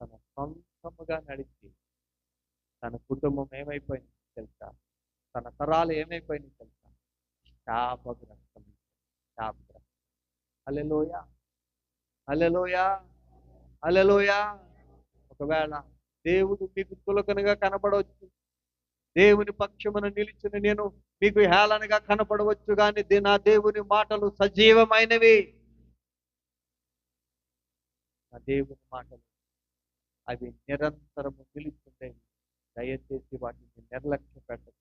తన సొంతముగా నడిచి తన కుటుంబం ఏమైపోయింది తెలుసా? తన తరాలు ఏమైపోయింది తెలుసా? శాపగ్రస్తం. హల్లెలూయా, హల్లెలూయా, హల్లెలూయా. ఒకవేళ దేవుడు మీకు తులకనగా కనపడవచ్చు, దేవుని పక్షమున నిలిచిన నేను మీకు హేళనగా కనపడవచ్చు, కానీ నా దేవుని మాటలు సజీవమైనవి. నా దేవుని మాటలు అవి నిరంతరము నిలుచుండేవి. దయచేసి వాటిని నిర్లక్ష్య పెట్టకు,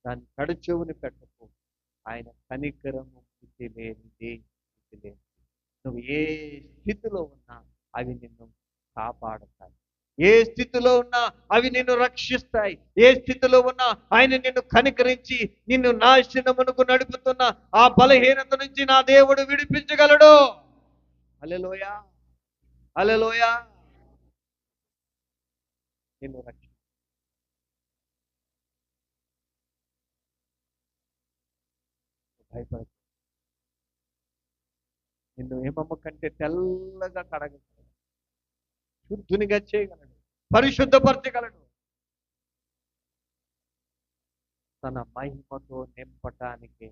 దాన్ని కడుచెవుని పెట్టకు. ఆయన కనికరము మితి లేనిది. నువ్వు ఏ స్థితిలో ఉన్నా అవి నిన్ను కాపాడుతాయి. ఏ స్థితిలో ఉన్నా అవి నిన్ను రక్షిస్తాయి. ఏ స్థితిలో ఉన్నా ఆయన నిన్ను కనికరించి నిన్ను నాశనమునకు నడుపుతున్న ఆ బలహీనత నుంచి నా దేవుడు విడిపించగలడు. హల్లెలూయా, హల్లెలూయా. నిన్ను రక్షి భయపడ నిన్ను ఏమమ్మ కంటే తెల్లగా కడగగలడు, శుద్ధునిగా చేయగలడు, పరిశుద్ధపరచగలడు. తన మహిమతో నింపటానికి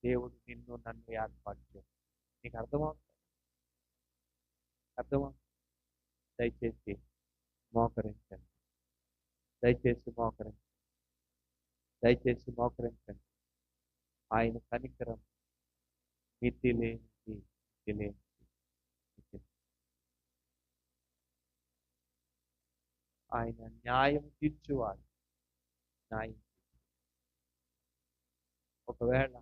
దేవుడు నిన్ను నన్ను ఏర్పాటు చేస్తాడు. నీకు అర్థమవుతుంది? దయచేసి మోకరించండి, దయచేసి మోకరించండి. ఆయన కనికరం మితి లేనిది. ఆయన న్యాయం తీర్చువాడు. ఒకవేళ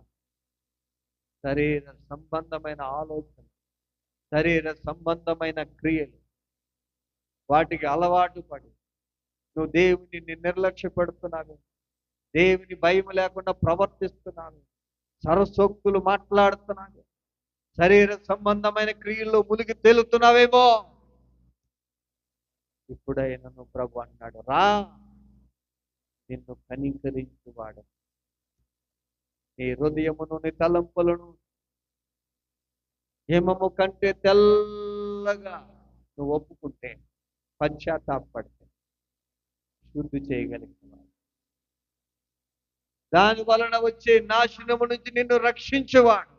శరీర సంబంధమైన ఆలోచన, శరీర సంబంధమైన క్రియలు, వాటికి అలవాటు పడి నువ్వు దేవుని నిర్లక్ష్య పెడుతున్నావు, దేవుని భయం లేకుండా ప్రవర్తిస్తున్నాను, సరసోక్తులు మాట్లాడుతున్నాను, శరీర సంబంధమైన క్రియల్లో మునిగి తేలుతున్నావేమో. ఇప్పుడైనా నువ్వు ప్రభు అన్నాడు, రా, నిన్ను కనికరించువాడు. నీ హృదయమును నీ తలంపులను హిమము కంటే తెల్లగా నువ్వు ఒప్పుకుంటే, పశ్చాత్తాపడితే శుద్ధి చేయగలిగినవాడు. దాని వలన వచ్చే నాశనము నుంచి నిన్ను రక్షించువాడు.